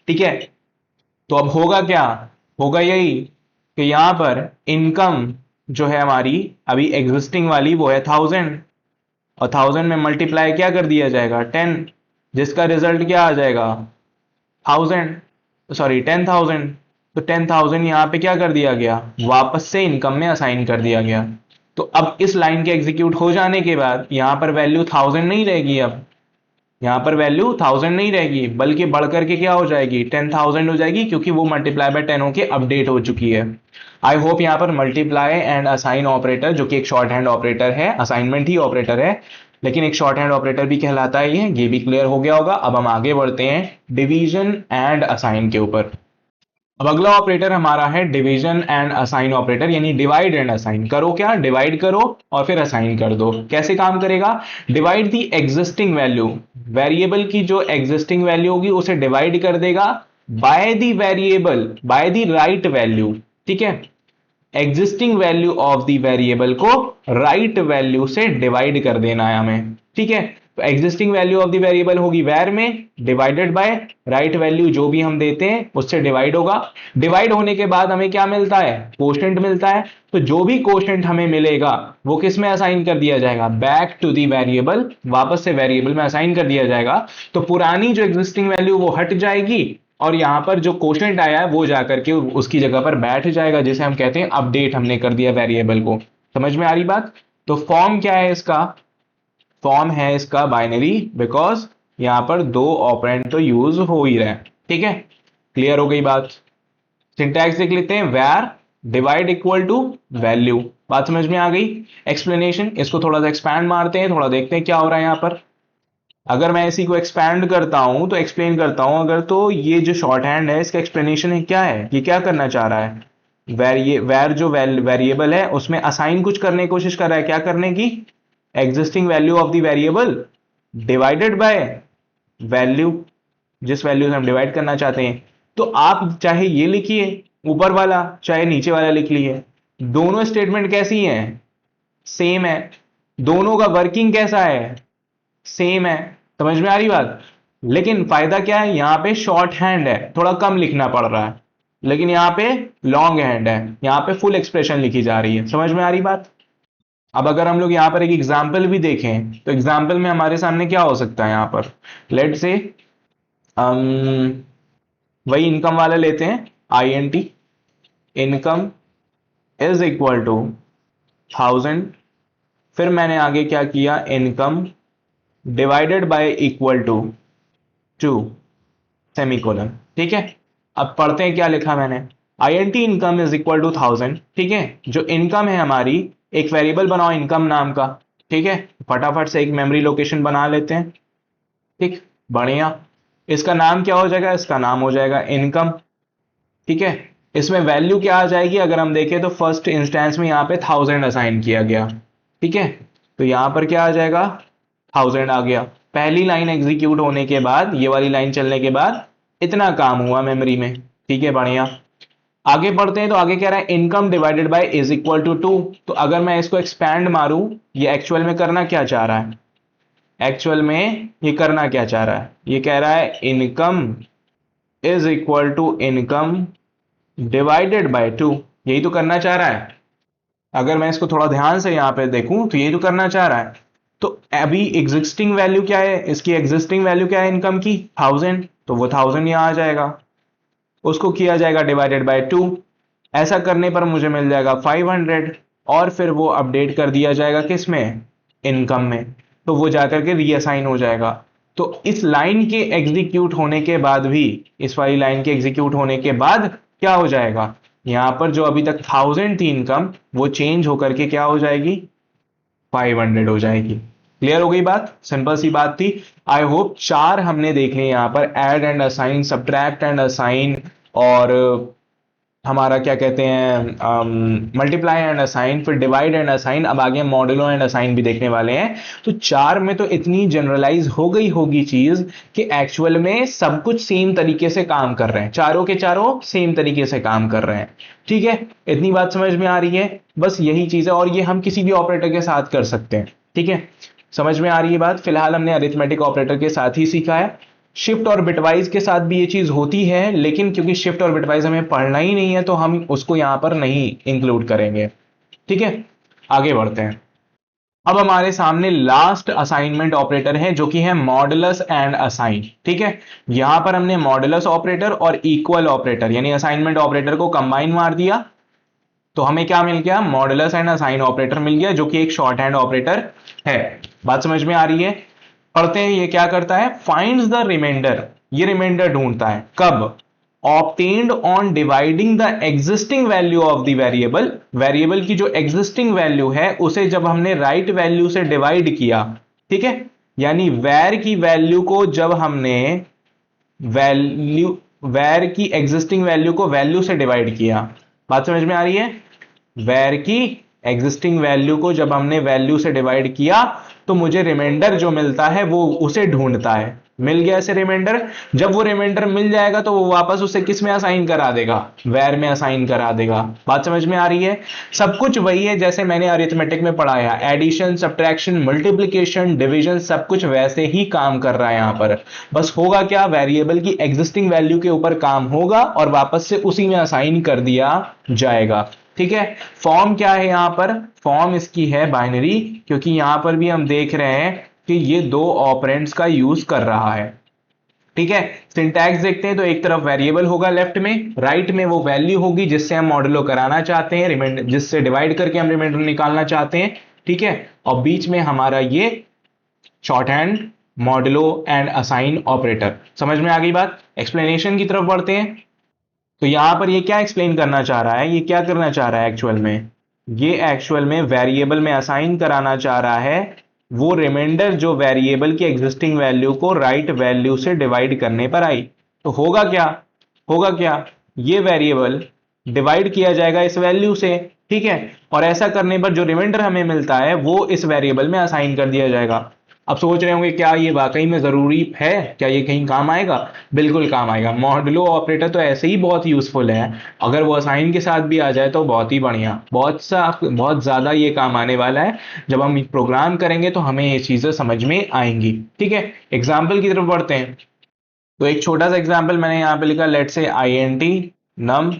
ठीक है, तो अब होगा क्या, होगा यही कि यहां पर इनकम जो है हमारी अभी एग्जिस्टिंग वाली वो है 1000, और 1000 में मल्टीप्लाई क्या कर दिया जाएगा 10, जिसका रिजल्ट क्या आ जाएगा 1000, सॉरी 10,000। तो 10,000 यहां पे क्या कर दिया गया, वापस से इनकम में असाइन कर दिया गया। तो अब इस लाइन के एग्जीक्यूट हो जाने के बाद यहां पर वैल्यू 1000 नहीं रहेगी, अब यहां पर वैल्यू 1000 नहीं रहेगी बल्कि बढ़कर के क्या हो जाएगी 10,000 हो जाएगी, क्योंकि वो मल्टीप्लाई बाय 10 होके अपडेट हो चुकी है। आई होप यहां पर मल्टीप्लाई एंड असाइन ऑपरेटर जो कि एक शॉर्ट हैंड ऑपरेटर है, असाइनमेंट ही ऑपरेटर है लेकिन एक शॉर्ट हैंड ऑपरेटर भी कहलाता है, ये भी क्लियर हो गया होगा। अब हम आगे बढ़ते हैं डिवीजन एंड असाइन के ऊपर। अब अगला ऑपरेटर हमारा है डिवीजन एंड असाइन ऑपरेटर, यानी डिवाइड एंड असाइन। करो क्या, डिवाइड करो और फिर असाइन कर दो। कैसे काम करेगा, divide the existing value, variable की जो एग्जिस्टिंग वैल्यू होगी उसे डिवाइड कर देगा by the variable, by the right value. ठीक है, existing value of the variable को राइट वैल्यू से डिवाइड कर देना है हमें। ठीक है, तो existing value of the variable होगी वैर में, डिवाइडेड बाय राइट वैल्यू जो भी हम देते हैं उससे डिवाइड होगा। डिवाइड होने के बाद हमें क्या मिलता है, कोशेंट मिलता है। तो जो भी कोशेंट हमें मिलेगा वो किस में असाइन कर दिया जाएगा, बैक टू दी वेरिएबल, वापस से वेरिएबल में असाइन कर दिया जाएगा। तो पुरानी जो एग्जिस्टिंग वैल्यू वो हट जाएगी और यहां पर जो कोशेंट आया है वो जाकर के उसकी जगह पर बैठ जाएगा, जिसे हम कहते हैं अपडेट हमने कर दिया वेरिएबल को। समझ में आ रही बात। तो फॉर्म क्या है इसका, फॉर्म है इसका बाइनरी, बिकॉज यहां पर दो ऑपरेंड तो यूज हो ही रहे हैं। ठीक है, क्लियर हो गई बात। सिंटैक्स देख लेते हैं, var divide equal to value. बात समझ में आ गई। एक्सप्लेनेशन, इसको थोड़ा सा एक्सपैंड मारते हैं, थोड़ा देखते हैं क्या हो रहा है यहां पर। अगर मैं इसी को एक्सपैंड करता हूं तो एक्सप्लेन करता हूं अगर, तो ये जो शॉर्ट हैंड है इसका एक्सप्लेनेशन है क्या है, ये क्या करना चाह रहा है, वेर जो वेरिएबल है उसमें असाइन कुछ करने की कोशिश कर रहा है, क्या करने की, existing value of the variable divided by value, जिस वैल्यू से हम डिवाइड करना चाहते हैं। तो आप चाहे ये लिखिए ऊपर वाला, चाहे नीचे वाला लिख लिए, दोनों स्टेटमेंट कैसी हैं, सेम है। दोनों का वर्किंग कैसा है, सेम है। समझ में आ रही बात। लेकिन फायदा क्या है, यहां पे शॉर्ट हैंड है, थोड़ा कम लिखना पड़ रहा है, लेकिन यहां पे लॉन्ग हैंड है, यहां पे फुल एक्सप्रेशन लिखी जा रही है। समझ में आ रही बात। अब अगर हम लोग यहां पर एक एग्जाम्पल भी देखें तो एग्जाम्पल में हमारे सामने क्या हो सकता है, यहां पर लेट से वही इनकम वाला लेते हैं, INT, income is equal to 1000, फिर मैंने आगे क्या किया, income divided by equal to 2 semicolon. ठीक है, अब पढ़ते हैं क्या लिखा मैंने, INT income is equal to 1000। ठीक है, जो इनकम है हमारी, एक वेरिएबल बनाओ इनकम नाम का। ठीक है, फटाफट से एक मेमोरी लोकेशन बना लेते हैं। ठीक, बढ़िया। इसका नाम क्या हो जाएगा, इसका नाम हो जाएगा इनकम। ठीक है, इसमें वैल्यू क्या आ जाएगी, अगर हम देखें तो फर्स्ट इंस्टेंस में यहां पे 1000 असाइन किया गया। ठीक है, तो यहां पर क्या आ जाएगा, 1000 आ गया। पहली लाइन एग्जीक्यूट होने के बाद, ये वाली लाइन चलने के बाद इतना काम हुआ मेमोरी में। ठीक है, बढ़िया। आगे बढ़ते हैं, तो आगे कह रहा है income divided by is equal to 2। तो अगर मैं इसको एक्सपैंड मारूं, ये एक्चुअल में करना क्या चाह रहा है, एक्चुअल में ये करना क्या चाह रहा है, ये कह रहा है income is equal to income divided by 2, यही तो करना चाह रहा है। अगर मैं इसको थोड़ा ध्यान से यहां पे देखूं तो यही तो करना चाह रहा है। तो अभी एग्जिस्टिंग वैल्यू क्या है, इसकी एग्जिस्टिंग वैल्यू क्या है इनकम की, 1000, तो वो 1000 यहां आ जाएगा, उसको किया जाएगा डिवाइडेड बाय 2। ऐसा करने पर मुझे मिल जाएगा 500, और फिर वो अपडेट कर दिया जाएगा किस में, इनकम में। तो वो जाकर के रीअसाइन हो जाएगा। तो इस लाइन के एग्जीक्यूट होने के बाद भी, इस वाली लाइन के एग्जीक्यूट होने के बाद क्या हो जाएगा, यहां पर जो अभी तक 1000 थी इनकम, वो चेंज होकर के क्या हो जाएगी, 500 हो जाएगी। क्लियर हो गई बात, सिंपल सी बात थी। आई होप चार हमने देखे यहां पर, add and assign, subtract and assign, और हमारा क्या कहते हैं मल्टीप्लाई एंड असाइन, फिर डिवाइड एंड असाइन, अब आगे मॉडुलो एंड असाइन भी देखने वाले हैं। तो चार में तो इतनी जनरलाइज हो गई होगी चीज कि एक्चुअल में सब कुछ सेम तरीके से काम कर रहे हैं, चारों के चारों सेम तरीके से काम कर रहे हैं। ठीक है, इतनी बात समझ में आ रही है, बस यही चीज है, और ये हम किसी भी ऑपरेटर के साथ कर सकते हैं। ठीक है, समझ में आ रही है बात। फिलहाल हमने अरिथमेटिक ऑपरेटर के साथ ही सीखा है, शिफ्ट और बिटवाइज के साथ भी ये चीज होती है, लेकिन क्योंकि शिफ्ट और बिटवाइज हमें पढ़ना ही नहीं है तो हम उसको यहां पर नहीं इंक्लूड करेंगे। ठीक है, आगे बढ़ते हैं। अब हमारे सामने लास्ट असाइनमेंट ऑपरेटर है जो कि है मॉडुलस एंड असाइन। ठीक है, यहां पर हमने मॉडुलस ऑपरेटर और इक्वल ऑपरेटर यानी असाइनमेंट ऑपरेटर को कंबाइन मार दिया, तो हमें क्या मिल गया, मॉडुलस एंड असाइन ऑपरेटर मिल गया, जो कि एक शॉर्ट हैंड ऑपरेटर है। बात समझ में आ रही है। पढ़ते हैं ये क्या करता है, फाइंड्स द रिमाइंडर, ये रिमाइंडर ढूंढता है कब, obtained on dividing the existing value of the variable, variable की जो एग्जिस्टिंग वैल्यू है उसे जब हमने राइट वैल्यू से डिवाइड किया। ठीक है, यानी वैर की वैल्यू को जब हमने वैल्यू, वैर की एग्जिस्टिंग वैल्यू को वैल्यू से डिवाइड किया। बात समझ में आ रही है। वैर की एग्जिस्टिंग वैल्यू को जब हमने वैल्यू से डिवाइड किया तो मुझे रिमाइंडर जो मिलता है वो उसे ढूंढता है। मिल गया इसे रिमाइंडर, जब वो रिमाइंडर मिल जाएगा तो वो वापस उसे किस में असाइन करा देगा, वैर में असाइन करा देगा। बात समझ में आ रही है। सब कुछ वही है जैसे मैंने अरिथमेटिक में पढ़ाया, एडिशन, सब्ट्रैक्शन, मल्टीप्लिकेशन, डिवीजन, सब कुछ वैसे ही काम कर रहा है यहां पर। बस होगा क्या, वेरिएबल की एग्जिस्टिंग वैल्यू के ऊपर काम होगा और वापस से उसी में असाइन कर दिया जाएगा। ठीक है, फॉर्म क्या है यहां पर, फॉर्म इसकी है बाइनरी, क्योंकि यहां पर भी हम देख रहे हैं कि ये दो ऑपरेंड्स का यूज कर रहा है। ठीक है, सिंटैक्स देखते हैं तो एक तरफ वेरिएबल होगा लेफ्ट में, राइट में वो वैल्यू होगी जिससे हम मॉडुलो कराना चाहते हैं, रिमाइंडर जिससे डिवाइड करके हम रिमाइंडर निकालना चाहते हैं। ठीक है, और बीच में हमारा ये short hand modulo and assign operator. समझ में आ गई बात। एक्सप्लेनेशन की तरफ बढ़ते हैं। तो यहां पर ये क्या एक्सप्लेन करना चाह रहा है, ये क्या करना चाह रहा है एक्चुअल में, ये एक्चुअल में वेरिएबल में असाइन कराना चाह रहा है वो रिमाइंडर जो वेरिएबल की एग्जिस्टिंग वैल्यू को राइट वैल्यू से डिवाइड करने पर आई। तो होगा क्या, होगा क्या, ये वेरिएबल डिवाइड किया जाएगा इस वैल्यू से। ठीक है, और ऐसा करने पर जो रिमाइंडर हमें मिलता है वो इस वेरिएबल में असाइन कर दिया जाएगा। अब सोच रहे होंगे क्या ये वाकई में जरूरी है, क्या ये कहीं काम आएगा। बिल्कुल काम आएगा। मॉडुलो ऑपरेटर तो ऐसे ही बहुत यूजफुल है, अगर वो असाइन के साथ भी आ जाए तो बहुत ही बढ़िया, बहुत ज्यादा ये काम आने वाला है। जब हम प्रोग्राम करेंगे तो हमें ये चीजें समझ में आएंगी। ठीक है, एग्जाम्पल की तरफ बढ़ते हैं। तो एक छोटा सा एग्जाम्पल मैंने यहां पे लिखा, late say int num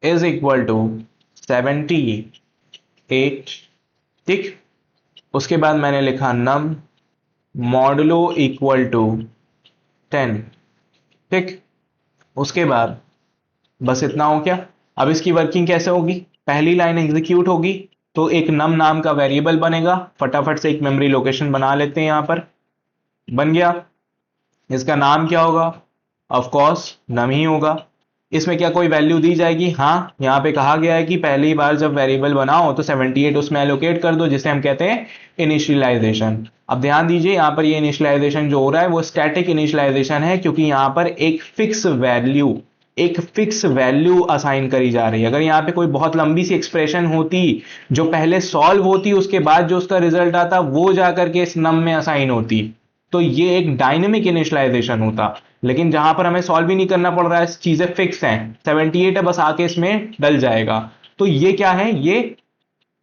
is equal to 78। ठीक, उसके बाद मैंने लिखा num मॉडुलो इक्वल टू 10। ठीक, उसके बाद बस इतना हो क्या। अब इसकी वर्किंग कैसे होगी, पहली लाइन एग्जीक्यूट होगी तो एक नम नाम का वेरिएबल बनेगा, फटाफट से एक मेमोरी लोकेशन बना लेते हैं, यहां पर बन गया। इसका नाम क्या होगा, ऑफ कोर्स नम ही होगा। इसमें क्या कोई वैल्यू दी जाएगी, हाँ, यहां पे कहा गया है कि पहली बार जब वेरिएबल बनाओ तो 78 उसमें एलोकेट कर दो, जिसे हम कहते हैं इनिशियलाइजेशन। अब ध्यान दीजिए यहां पर ये इनिशियलाइजेशन जो हो रहा है वो स्टैटिक इनिशियलाइजेशन है, क्योंकि यहां पर एक फिक्स वैल्यू असाइन करी जा रही है। अगर यहां पे कोई बहुत लंबी सी एक्सप्रेशन होती जो पहले सॉल्व होती उसके बाद जो उसका रिजल्ट आता वो जाकर के इस नम में असाइन होती, तो ये एक डायनेमिक इनिशियलाइजेशन होता। लेकिन जहां पर हमें सॉल्व भी नहीं करना पड़ रहा है, चीजें फिक्स हैं, 78 है, बस आके इसमें डल जाएगा। तो ये क्या है, ये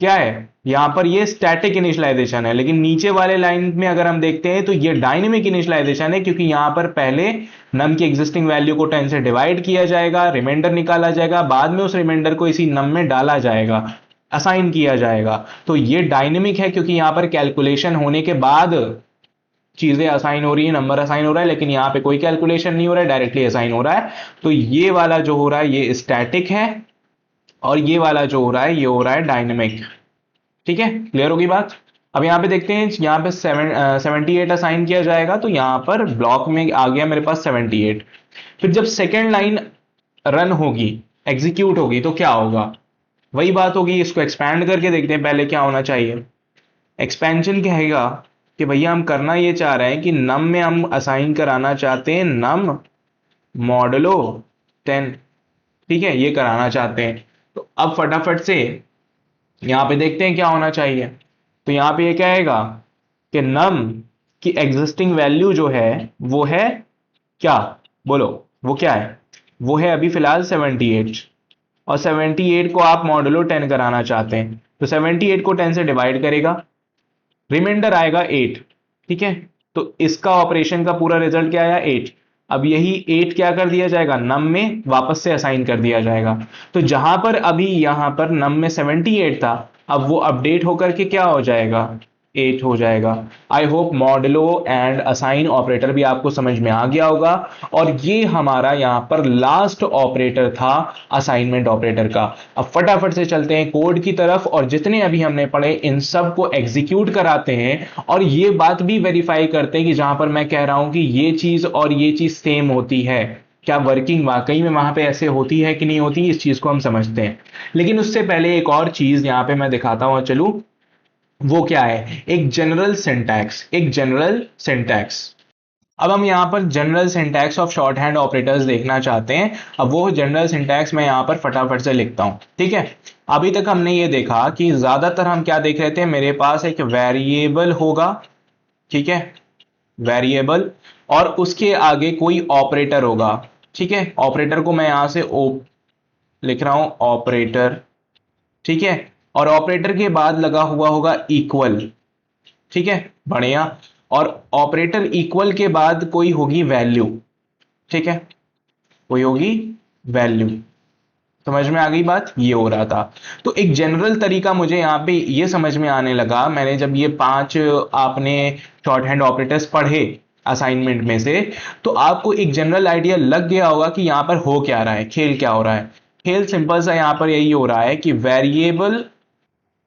क्या है, यहां पर ये स्टैटिक इनिशियलाइजेशन है। लेकिन नीचे वाले लाइन में अगर हम देखते हैं तो ये डायनेमिक इनिशियलाइजेशन है, क्योंकि यहां पर पहले नम की एग्जिस्टिंग वैल्यू को 10 से डिवाइड किया जाएगा, रिमाइंडर निकाला जाएगा, बाद में उस रिमाइंडर को इसी नम में डाला जाएगा, असाइन किया जाएगा। तो ये डायनेमिक है क्योंकि यहां पर कैलकुलेशन होने के बाद चीजें असाइन हो रही है, नंबर असाइन हो रहा है, लेकिन यहां पे कोई कैलकुलेशन नहीं हो रहा है, डायरेक्टली असाइन हो रहा है। तो ये वाला जो हो रहा है ये स्टैटिक है, और ये वाला जो हो रहा है ये हो रहा है डायनेमिक। ठीक है, क्लियर होगी बात। अब यहां पे देखते हैं, यहां पे 78 असाइन किया जाएगा, तो यहां पर ब्लॉक में आ गया मेरे पास 78। फिर जब सेकेंड लाइन रन होगी, एग्जीक्यूट होगी, तो क्या होगा, वही बात होगी। इसको एक्सपैंड करके देखते हैं पहले क्या होना चाहिए। एक्सपेंशन कहेगा कि भैया हम करना ये चाह रहे हैं कि नम में हम असाइन कराना चाहते हैं नम मॉडुलो 10। ठीक है, ये कराना चाहते हैं। तो अब फटाफट से यहाँ पे देखते हैं क्या होना चाहिए। तो यहाँ पे ये क्या आएगा कि नम की एग्जिस्टिंग वैल्यू जो है वो है क्या, बोलो वो क्या है, वो है अभी फिलहाल 78। और 78 को आप मॉडुलो 10 कराना चाहते हैं, तो 78 को 10 से डिवाइड करेगा, रिमाइंडर आएगा 8। ठीक है, तो इसका ऑपरेशन का पूरा रिजल्ट क्या आया 8। अब यही 8 क्या कर दिया जाएगा, नम में वापस से असाइन कर दिया जाएगा। तो जहां पर अभी यहां पर नम में 78 था, अब वो अपडेट होकर के क्या हो जाएगा, 8 हो जाएगा। I hope modulo and assign operator भी आपको समझ में आ गया होगा। और ये हमारा यहां पर लास्ट ऑपरेटर था असाइनमेंट ऑपरेटर का। अब फटाफट से चलते हैं कोड की तरफ, और जितने अभी हमने पढ़े इन सब को एग्जीक्यूट कराते हैं और ये बात भी वेरीफाई करते हैं कि जहां पर मैं कह रहा हूं कि ये चीज और ये चीज सेम होती है, क्या वर्किंग वाकई में वहां पे ऐसे होती है कि नहीं होती, इस चीज को हम समझते हैं। लेकिन उससे पहले एक और चीज यहां पे मैं दिखाता हूं, चलू वो क्या है, एक जनरल सिंटैक्स, एक जनरल सिंटैक्स। अब हम यहां पर general syntax of short hand operators देखना चाहते हैं। अब वो जनरल सिंटैक्स मैं यहां पर फटाफट से लिखता हूं। ठीक है, अभी तक हमने ये देखा कि ज्यादातर हम क्या देख रहे थे, मेरे पास एक वेरिएबल होगा, ठीक है, वेरिएबल, और उसके आगे कोई ऑपरेटर होगा। ठीक है, ऑपरेटर को मैं यहां से लिख रहा हूं ऑपरेटर। ठीक है, और ऑपरेटर के बाद लगा हुआ होगा इक्वल। ठीक है, बढ़िया। और ऑपरेटर इक्वल के बाद कोई होगी वैल्यू। ठीक है, कोई होगी वैल्यू। समझ में आ गई बात, ये हो रहा था। तो एक जनरल तरीका मुझे यहां पे ये समझ में आने लगा, मैंने जब ये 5 आपने शॉर्ट हैंड ऑपरेटर्स पढ़े असाइनमेंट में से, तो आपको एक जनरल आइडिया लग गया होगा कि यहां पर हो क्या रहा है, खेल क्या हो रहा है। खेल सिंपल सा यहां पर यही हो रहा है कि वेरिएबल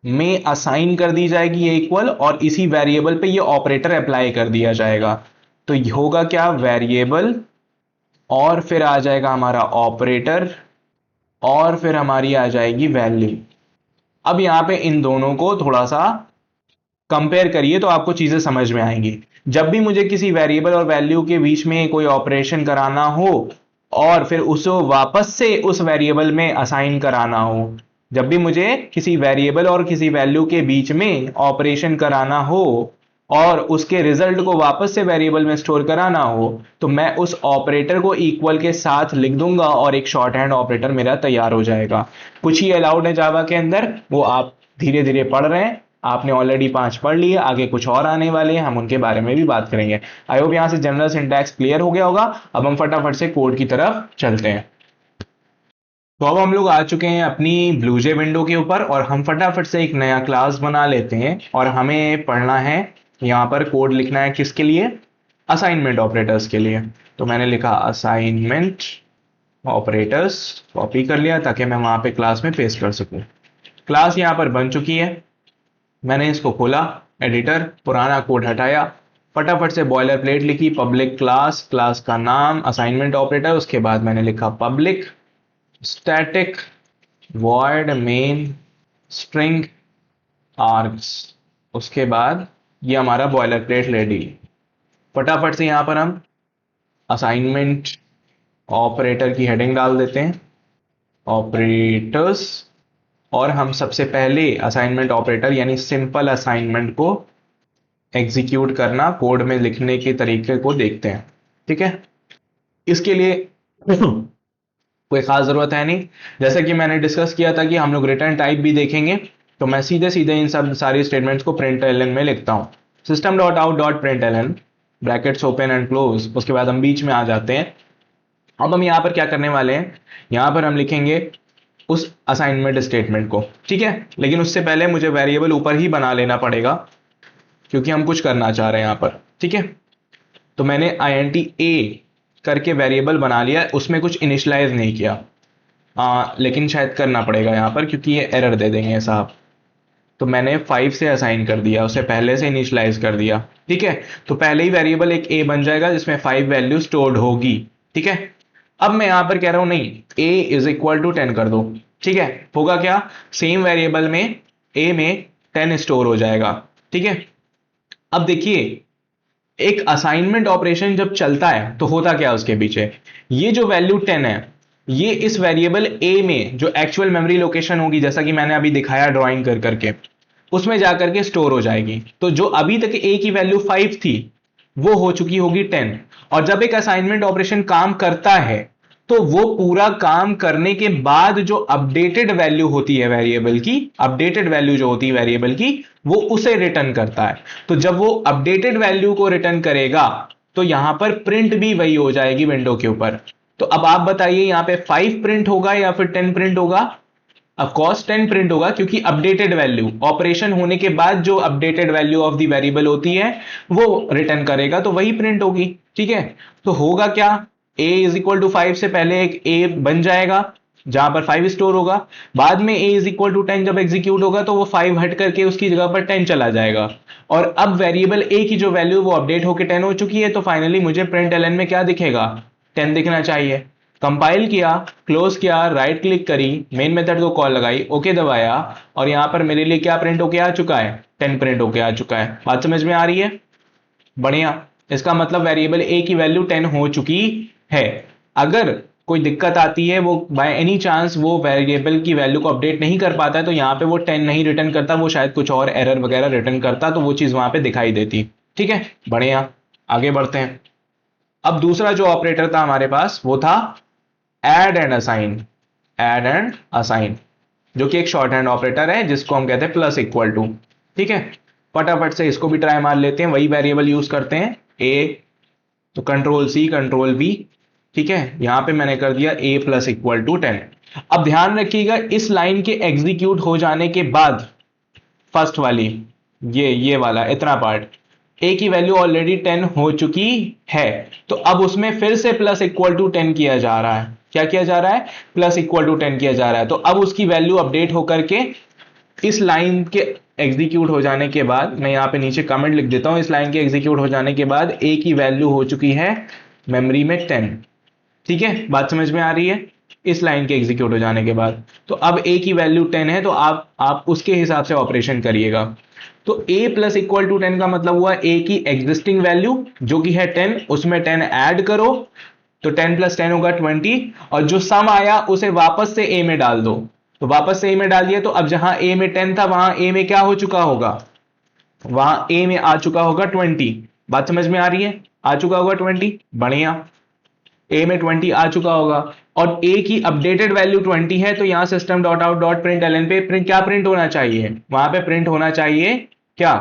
में असाइन कर दी जाएगी ये इक्वल, और इसी वेरिएबल पे ये ऑपरेटर अप्लाई कर दिया जाएगा। तो ये होगा क्या, वेरिएबल, और फिर आ जाएगा हमारा ऑपरेटर, और फिर हमारी आ जाएगी वैल्यू। अब यहां पे इन दोनों को थोड़ा सा कंपेयर करिए तो आपको चीजें समझ में आएंगी। जब भी मुझे किसी वेरिएबल और वैल्यू के बीच में कोई ऑपरेशन कराना हो और फिर उसे वापस से उस वेरिएबल में असाइन कराना हो, जब भी मुझे किसी वेरिएबल और किसी वैल्यू के बीच में ऑपरेशन कराना हो और उसके रिजल्ट को वापस से वेरिएबल में स्टोर कराना हो, तो मैं उस ऑपरेटर को इक्वल के साथ लिख दूंगा और एक शॉर्ट हैंड ऑपरेटर मेरा तैयार हो जाएगा। कुछ ही अलाउड है जावा के अंदर, वो आप धीरे धीरे पढ़ रहे हैं, आपने ऑलरेडी 5 पढ़ लिए, आगे कुछ और आने वाले हैं, हम उनके बारे में भी बात करेंगे। आई होप यहां से जनरल सिंटैक्स क्लियर हो गया होगा। अब हम फटाफट से कोड की तरफ चलते हैं। तो अब हम लोग आ चुके हैं अपनी ब्लूजे विंडो के ऊपर, और हम फटाफट से एक नया क्लास बना लेते हैं, और हमें पढ़ना है यहाँ पर कोड लिखना है किसके लिए, असाइनमेंट ऑपरेटर्स के लिए। तो मैंने लिखा असाइनमेंट ऑपरेटर्स, कॉपी कर लिया ताकि मैं वहां पे क्लास में पेस्ट कर सकूं। क्लास यहाँ पर बन चुकी है, मैंने इसको खोला, एडिटर, पुराना कोड हटाया, फटाफट से बॉयलर प्लेट लिखी, पब्लिक क्लास, क्लास का नाम असाइनमेंट ऑपरेटर, उसके बाद मैंने लिखा public static void main string args। उसके बाद ये हमारा बॉयलर प्लेट रेडी। फटाफट से यहां पर हम असाइनमेंट ऑपरेटर की हेडिंग डाल देते हैं, ऑपरेटर्स, और हम सबसे पहले असाइनमेंट ऑपरेटर यानी सिंपल असाइनमेंट को एग्जीक्यूट करना, कोड में लिखने के तरीके को देखते हैं। ठीक है, इसके लिए कोई खास जरूरत है नहीं। जैसे कि मैंने डिस्कस किया था कि हम लोग रिटर्न टाइप भी देखेंगे, तो मैं सीधे सीधे इन सब सारी स्टेटमेंट्स को प्रिंट एलन में लिखता हूं, system dot out dot println, brackets open and close, उसके बाद हम बीच में आ जाते हैं। अब हम यहां पर क्या करने वाले हैं, यहां पर हम लिखेंगे उस असाइनमेंट स्टेटमेंट को। ठीक है, लेकिन उससे पहले मुझे वेरिएबल ऊपर ही बना लेना पड़ेगा क्योंकि हम कुछ करना चाह रहे हैं यहां पर। ठीक है, तो मैंने int a करके वेरिएबल बना लिया, उसमें कुछ इनिशियलाइज नहीं किया, लेकिन शायद करना पड़ेगा यहां पर क्योंकि ये एरर दे देंगे साहब। तो मैंने 5 से असाइन कर दिया, उसे पहले से इनिशियलाइज कर दिया। ठीक है, तो पहले ही वेरिएबल एक a बन जाएगा जिसमें 5 वैल्यू स्टोर्ड होगी। ठीक है, अब मैं यहां पर कह रहा हूं नहीं, a इज इक्वल टू 10 कर दो। ठीक है, होगा क्या, सेम वेरिएबल में a में 10 स्टोर हो जाएगा। ठीक है, अब देखिए एक असाइनमेंट ऑपरेशन जब चलता है तो होता क्या है उसके पीछे, ये जो वैल्यू 10 है ये इस वेरिएबल ए में जो एक्चुअल मेमोरी लोकेशन होगी, जैसा कि मैंने अभी दिखाया ड्राइंग कर करके, उसमें जाकर के स्टोर हो जाएगी। तो जो अभी तक ए की वैल्यू 5 थी वो हो चुकी होगी 10। और जब एक असाइनमेंट ऑपरेशन काम करता है तो वो पूरा काम करने के बाद जो अपडेटेड वैल्यू होती है वेरिएबल की, अपडेटेड वैल्यू जो होती है वेरिएबल की, वो उसे रिटर्न करता है। तो जब वो अपडेटेड वैल्यू को रिटर्न करेगा तो यहां पर प्रिंट भी वही हो जाएगी विंडो के ऊपर। तो अब आप बताइए यहां पे 5 प्रिंट होगा या फिर 10 प्रिंट होगा? ऑफ कोर्स 10 प्रिंट होगा, क्योंकि अपडेटेड वैल्यू ऑपरेशन होने के बाद जो updated value of the variable होती है वो रिटर्न करेगा, तो वही प्रिंट होगी। ठीक है, तो होगा क्या, a इज इक्वल टू 5 से पहले एक a बन जाएगा जहां पर 5 स्टोर होगा, बाद में a इज इक्वल टू 10 जब एग्जीक्यूट होगा तो वो 5 हट करके उसकी जगह पर 10 चला जाएगा। और अब वेरिएबल a की जो वैल्यू वो अपडेट होकर 10 हो चुकी है, तो फाइनली मुझे प्रिंट एलन में क्या दिखेगा, 10 दिखना चाहिए। कंपाइल किया, क्लोज किया, राइट क्लिक करी, मेन मेथड को कॉल लगाई, ओके दबाया, और यहां पर मेरे लिए क्या प्रिंट होके आ चुका है, 10 प्रिंट होके आ चुका है। बात समझ में आ रही है? बढ़िया। इसका मतलब वेरिएबल a की वैल्यू 10 हो चुकी है। अगर कोई दिक्कत आती है, वो बाय एनी चांस वो वेरिएबल की वैल्यू को अपडेट नहीं कर पाता है, तो यहां पे वो 10 नहीं रिटर्न करता, वो शायद कुछ और एरर वगैरह रिटर्न करता, तो वो चीज वहां पे दिखाई देती। ठीक है, बढ़िया, आगे बढ़ते हैं। अब दूसरा जो ऑपरेटर था हमारे पास वो था add and assign. Add and assign जो कि एक शॉर्ट हैंड ऑपरेटर है जिसको हम कहते हैं प्लस इक्वल टू। ठीक है, फटाफट से इसको भी ट्राई मार लेते हैं। वही वेरिएबल यूज करते हैं ए, तो कंट्रोल सी कंट्रोल वी। ठीक है, यहां पे मैंने कर दिया a प्लस इक्वल टू 10। अब ध्यान रखिएगा इस लाइन के एग्जीक्यूट हो जाने के बाद फर्स्ट वाली ये वाला इतना पार्ट, a की वैल्यू ऑलरेडी 10 हो चुकी है, तो अब उसमें फिर से प्लस इक्वल टू 10 किया जा रहा है। क्या किया जा रहा है? प्लस इक्वल टू 10 किया जा रहा है। तो अब उसकी वैल्यू अपडेट होकर के इस लाइन के एग्जीक्यूट हो जाने के बाद, मैं यहां पे नीचे कमेंट लिख देता हूं, इस लाइन के एग्जीक्यूट हो जाने के बाद a की वैल्यू हो चुकी है मेमोरी में 10। ठीक है, बात समझ में आ रही है? इस लाइन के एग्जीक्यूट हो जाने के बाद तो अब a की वैल्यू 10 है, तो आप उसके हिसाब से ऑपरेशन करिएगा। तो a प्लस इक्वल टू 10 का मतलब हुआ a की एग्जिस्टिंग वैल्यू जो कि है 10, उसमें 10 ऐड करो, तो 10 प्लस 10 होगा 20, और जो सम आया उसे वापस से a में डाल दो। तो वापस से a में डाल दिया, तो अब जहां a में 10 था वहां a में क्या हो चुका होगा, वहां a में आ चुका होगा 20। बात समझ में आ रही है? आ चुका होगा 20, बढ़िया, a में 20 आ चुका होगा। और a की अपडेटेड वैल्यू 20 है, तो यहां system dot out dot println पे प्रिंट क्या प्रिंट होना चाहिए, वहां पे प्रिंट होना चाहिए क्या,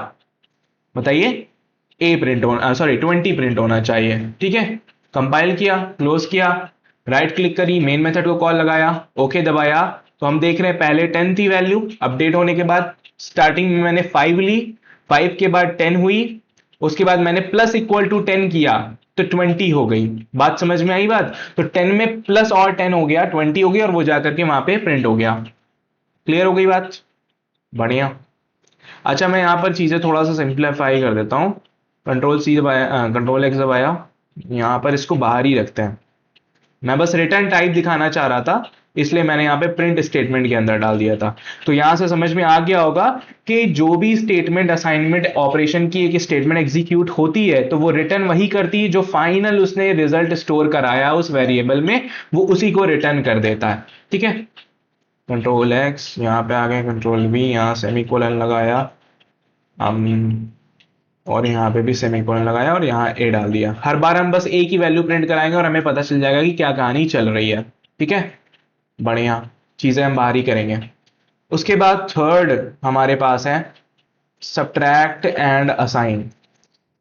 बताइए? a प्रिंट होना, सॉरी 20 प्रिंट होना चाहिए। ठीक है, कंपाइल किया, क्लोज किया, राइट क्लिक करी, मेन मेथड को कॉल लगाया, ओके दबाया, तो हम देख रहे हैं पहले 10 थी वैल्यू, अपडेट होने के बाद स्टार्टिंग में मैंने 5 ली, 5 के बाद 10 हुई, उसके बाद मैंने प्लस इक्वल टू 10 किया तो 20 हो गई। बात समझ में आई बात? तो 10 में प्लस और 10 हो गया, 20 हो गई, और वो जाकर के वहां पे प्रिंट हो गया। क्लियर हो गई बात? बढ़िया। अच्छा, मैं यहां पर चीजें थोड़ा सा सिंप्लीफाई कर देता हूं। कंट्रोल सी दबाया, कंट्रोल एक्स दबाया, यहां पर इसको बाहर ही रखते हैं। मैं बस रिटर्न टाइप दिखाना चाह रहा था, इसलिए मैंने यहां पे प्रिंट स्टेटमेंट के अंदर डाल दिया था। तो यहां से समझ में आ गया होगा कि जो भी स्टेटमेंट असाइनमेंट ऑपरेशन की एक स्टेटमेंट एग्जीक्यूट होती है, तो वो रिटर्न वही करती है जो फाइनल उसने रिजल्ट स्टोर कराया उस वेरिएबल में, वो उसी को रिटर्न कर देता है। ठीक है, कंट्रोल एक्स, यहाँ पे आ गए कंट्रोल वी, यहाँ सेमीकोलन लगाया, और यहाँ पे भी सेमीकोलन लगाया, और यहाँ ए डाल दिया। हर बार हम बस ए की वैल्यू प्रिंट कराएंगे और हमें पता चल जाएगा कि क्या कहानी चल रही है। ठीक है, बढ़िया, चीजें हम बाहर ही करेंगे। उसके बाद थर्ड हमारे पास है subtract and assign,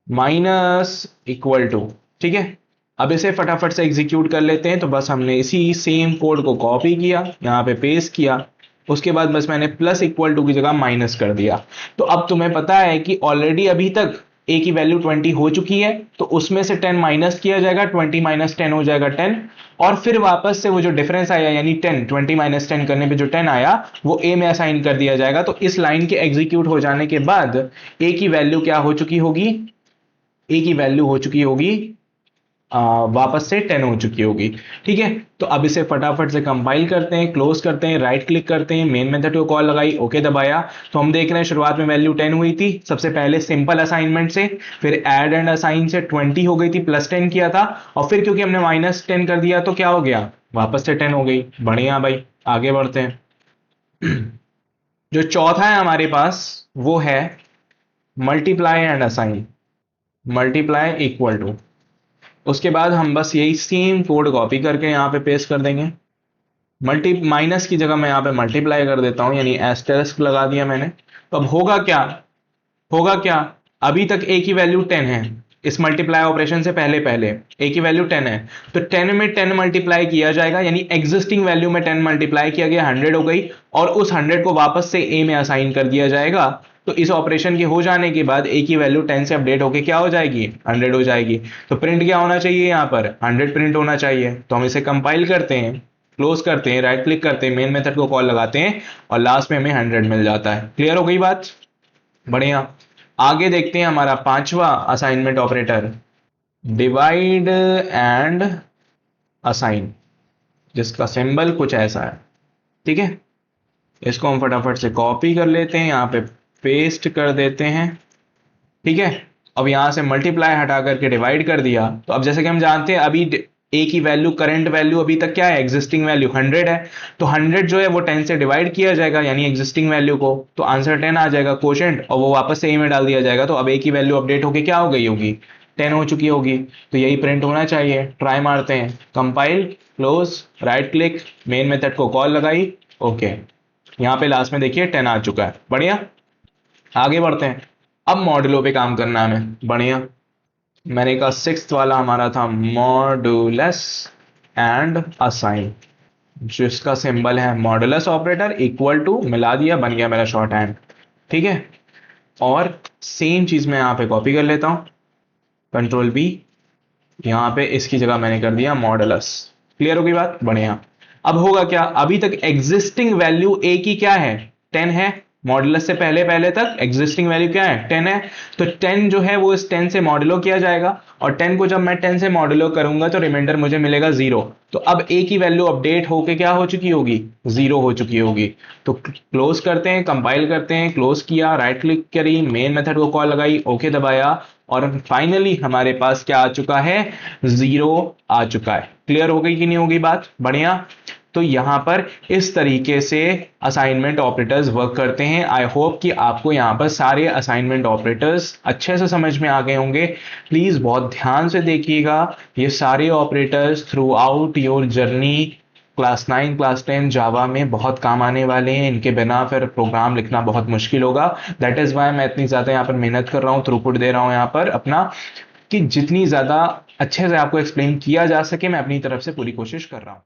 minus equal to. ठीक है, अब इसे फटाफट से एग्जीक्यूट कर लेते हैं। तो बस हमने इसी सेम कोड को कॉपी किया, यहाँ पे पेस्ट किया, उसके बाद बस मैंने प्लस इक्वल टू की जगह माइनस कर दिया। तो अब तुम्हें पता है कि ऑलरेडी अभी तक a की वैल्यू 20 हो चुकी है, तो उसमें से 10 माइनस किया जाएगा, 20 माइनस 10 हो जाएगा 10, और फिर वापस से वो जो डिफरेंस आया यानी 10, 20 माइनस 10 करने पे जो 10 आया वो a में असाइन कर दिया जाएगा। तो इस लाइन के एग्जीक्यूट हो जाने के बाद a की वैल्यू क्या हो चुकी होगी, a की वैल्यू हो चुकी होगी वापस से 10 हो चुकी होगी। ठीक है, तो अब इसे फटाफट से कंपाइल करते हैं, क्लोज करते हैं, राइट क्लिक करते हैं, मेन मेथड को कॉल लगाई, ओके दबाया, तो हम देख रहे हैं शुरुआत में वैल्यू 10 हुई थी, सबसे पहले सिंपल असाइनमेंट से, फिर ऐड एंड असाइन से 20 हो गई थी, प्लस 10 किया था, और फिर क्योंकि हमने माइनस 10 कर दिया तो क्या हो गया, वापस से 10 हो गई, बढ़िया भाई, आगे बढ़ते हैं। जो चौथा है हमारे पास वो है multiply and assign. Multiply equal to, उसके बाद हम बस यही सेम कोड कॉपी करके यहाँ पे पेस्ट कर देंगे। मल्टी माइनस की जगह मैं यहाँ पे मल्टीप्लाई कर देता हूँ, यानी एस्टेरिस्क लगा दिया मैंने। तो अब होगा क्या, होगा क्या, अभी तक ए की वैल्यू 10 है, इस मल्टीप्लाई ऑपरेशन से पहले पहले ए की वैल्यू 10 है, तो 10 में 10 मल्टीप्लाई किया जाएगा, यानी एग्जिस्टिंग वैल्यू में 10 मल्टीप्लाई किया गया, 100 हो गई, और उस 100 को वापस से ए में असाइन कर दिया जाएगा। तो इस ऑपरेशन के हो जाने के बाद ए की वैल्यू 10 से अपडेट होके क्या हो जाएगी, 100 हो जाएगी। तो प्रिंट क्या होना चाहिए, यहाँ पर 100 प्रिंट होना चाहिए। तो हम इसे कंपाइल करते हैं, क्लोज करते हैं, राइट क्लिक करते हैं, मेन मेथड को कॉल लगाते हैं, और लास्ट में हमें 100 मिल जाता है। क्लियर हो गई बात, बढ़िया। आगे देखते हैं हमारा पांचवा assignment operator, divide and assign, जिसका सिंबल कुछ ऐसा है। ठीक है, इसको हम फटाफट से कॉपी कर लेते हैं, यहाँ पे पेस्ट कर देते हैं। ठीक है, अब यहां से मल्टीप्लाई हटा करके डिवाइड कर दिया। तो अब जैसे कि हम जानते हैं अभी ए की वैल्यू, करंट वैल्यू अभी तक क्या है, एग्जिस्टिंग वैल्यू 100 है, तो 100 जो है वो 10 से डिवाइड किया जाएगा, यानी एग्जिस्टिंग वैल्यू को, तो आंसर 10 आ जाएगा कोशेंट, और वो वापस से ए में डाल दिया जाएगा। तो अब ए की वैल्यू अपडेट होके क्या हो गई होगी, 10 हो चुकी होगी। तो यही प्रिंट होना चाहिए। ट्राई मारते हैं, compile, close, right click, main method को कॉल लगाई, ओके, यहाँ पे लास्ट में देखिए 10 आ चुका है, बढ़िया। आगे बढ़ते हैं, अब मॉड्यूलो पे काम करना है हमें, बढ़िया। मैंने कहा 6th वाला हमारा था मॉड्यूलस एंड असाइन, जिसका सिंबल है मॉड्यूलस ऑपरेटर इक्वल टू, मिला दिया, बन गया मेरा शॉर्ट हैंड। ठीक है, और सेम चीज मैं यहाँ पे कॉपी कर लेता हूँ, कंट्रोल बी, यहाँ पे इसकी जगह मैंने कर दिया मॉड्यूलस। क्लियर हो गई बात, बढ़िया। अब होगा क्या, अभी तक एग्जिस्टिंग वैल्यू ए की क्या है, 10 है, मॉड्यूलस से पहले पहले तक एग्जिस्टिंग वैल्यू क्या है, 10 है। तो 10 जो है वो इस 10 से मॉड्यूलो किया जाएगा, और 10 को जब मैं 10 से मॉड्यूलो करूंगा तो रिमाइंडर मुझे मिलेगा 0। तो अब ए की वैल्यू अपडेट होके क्या हो चुकी होगी, 0 हो चुकी होगी। तो क्लोज करते हैं, कंपाइल करते हैं, क्लोज किया, राइट क्लिक करी, मेन मेथड को कॉल लगाई, ओके दबाया, और फाइनली हमारे पास क्या आ चुका है, 0 आ चुका है। क्लियर हो गई कि नहीं होगी बात, बढ़िया। तो यहां पर इस तरीके से असाइनमेंट ऑपरेटर्स वर्क करते हैं। आई होप कि आपको यहां पर सारे असाइनमेंट ऑपरेटर्स अच्छे से समझ में आ गए होंगे। प्लीज बहुत ध्यान से देखिएगा, ये सारे operators through out your journey class 9 class 10 जावा में बहुत काम आने वाले हैं। इनके बिना फिर प्रोग्राम लिखना बहुत मुश्किल होगा। दैट इज वाई मैं इतनी ज्यादा यहाँ पर मेहनत कर रहा हूँ, थ्रूपुट दे रहा हूँ यहाँ पर अपना, कि जितनी ज्यादा अच्छे से आपको एक्सप्लेन किया जा सके मैं अपनी तरफ से पूरी कोशिश कर रहा हूँ।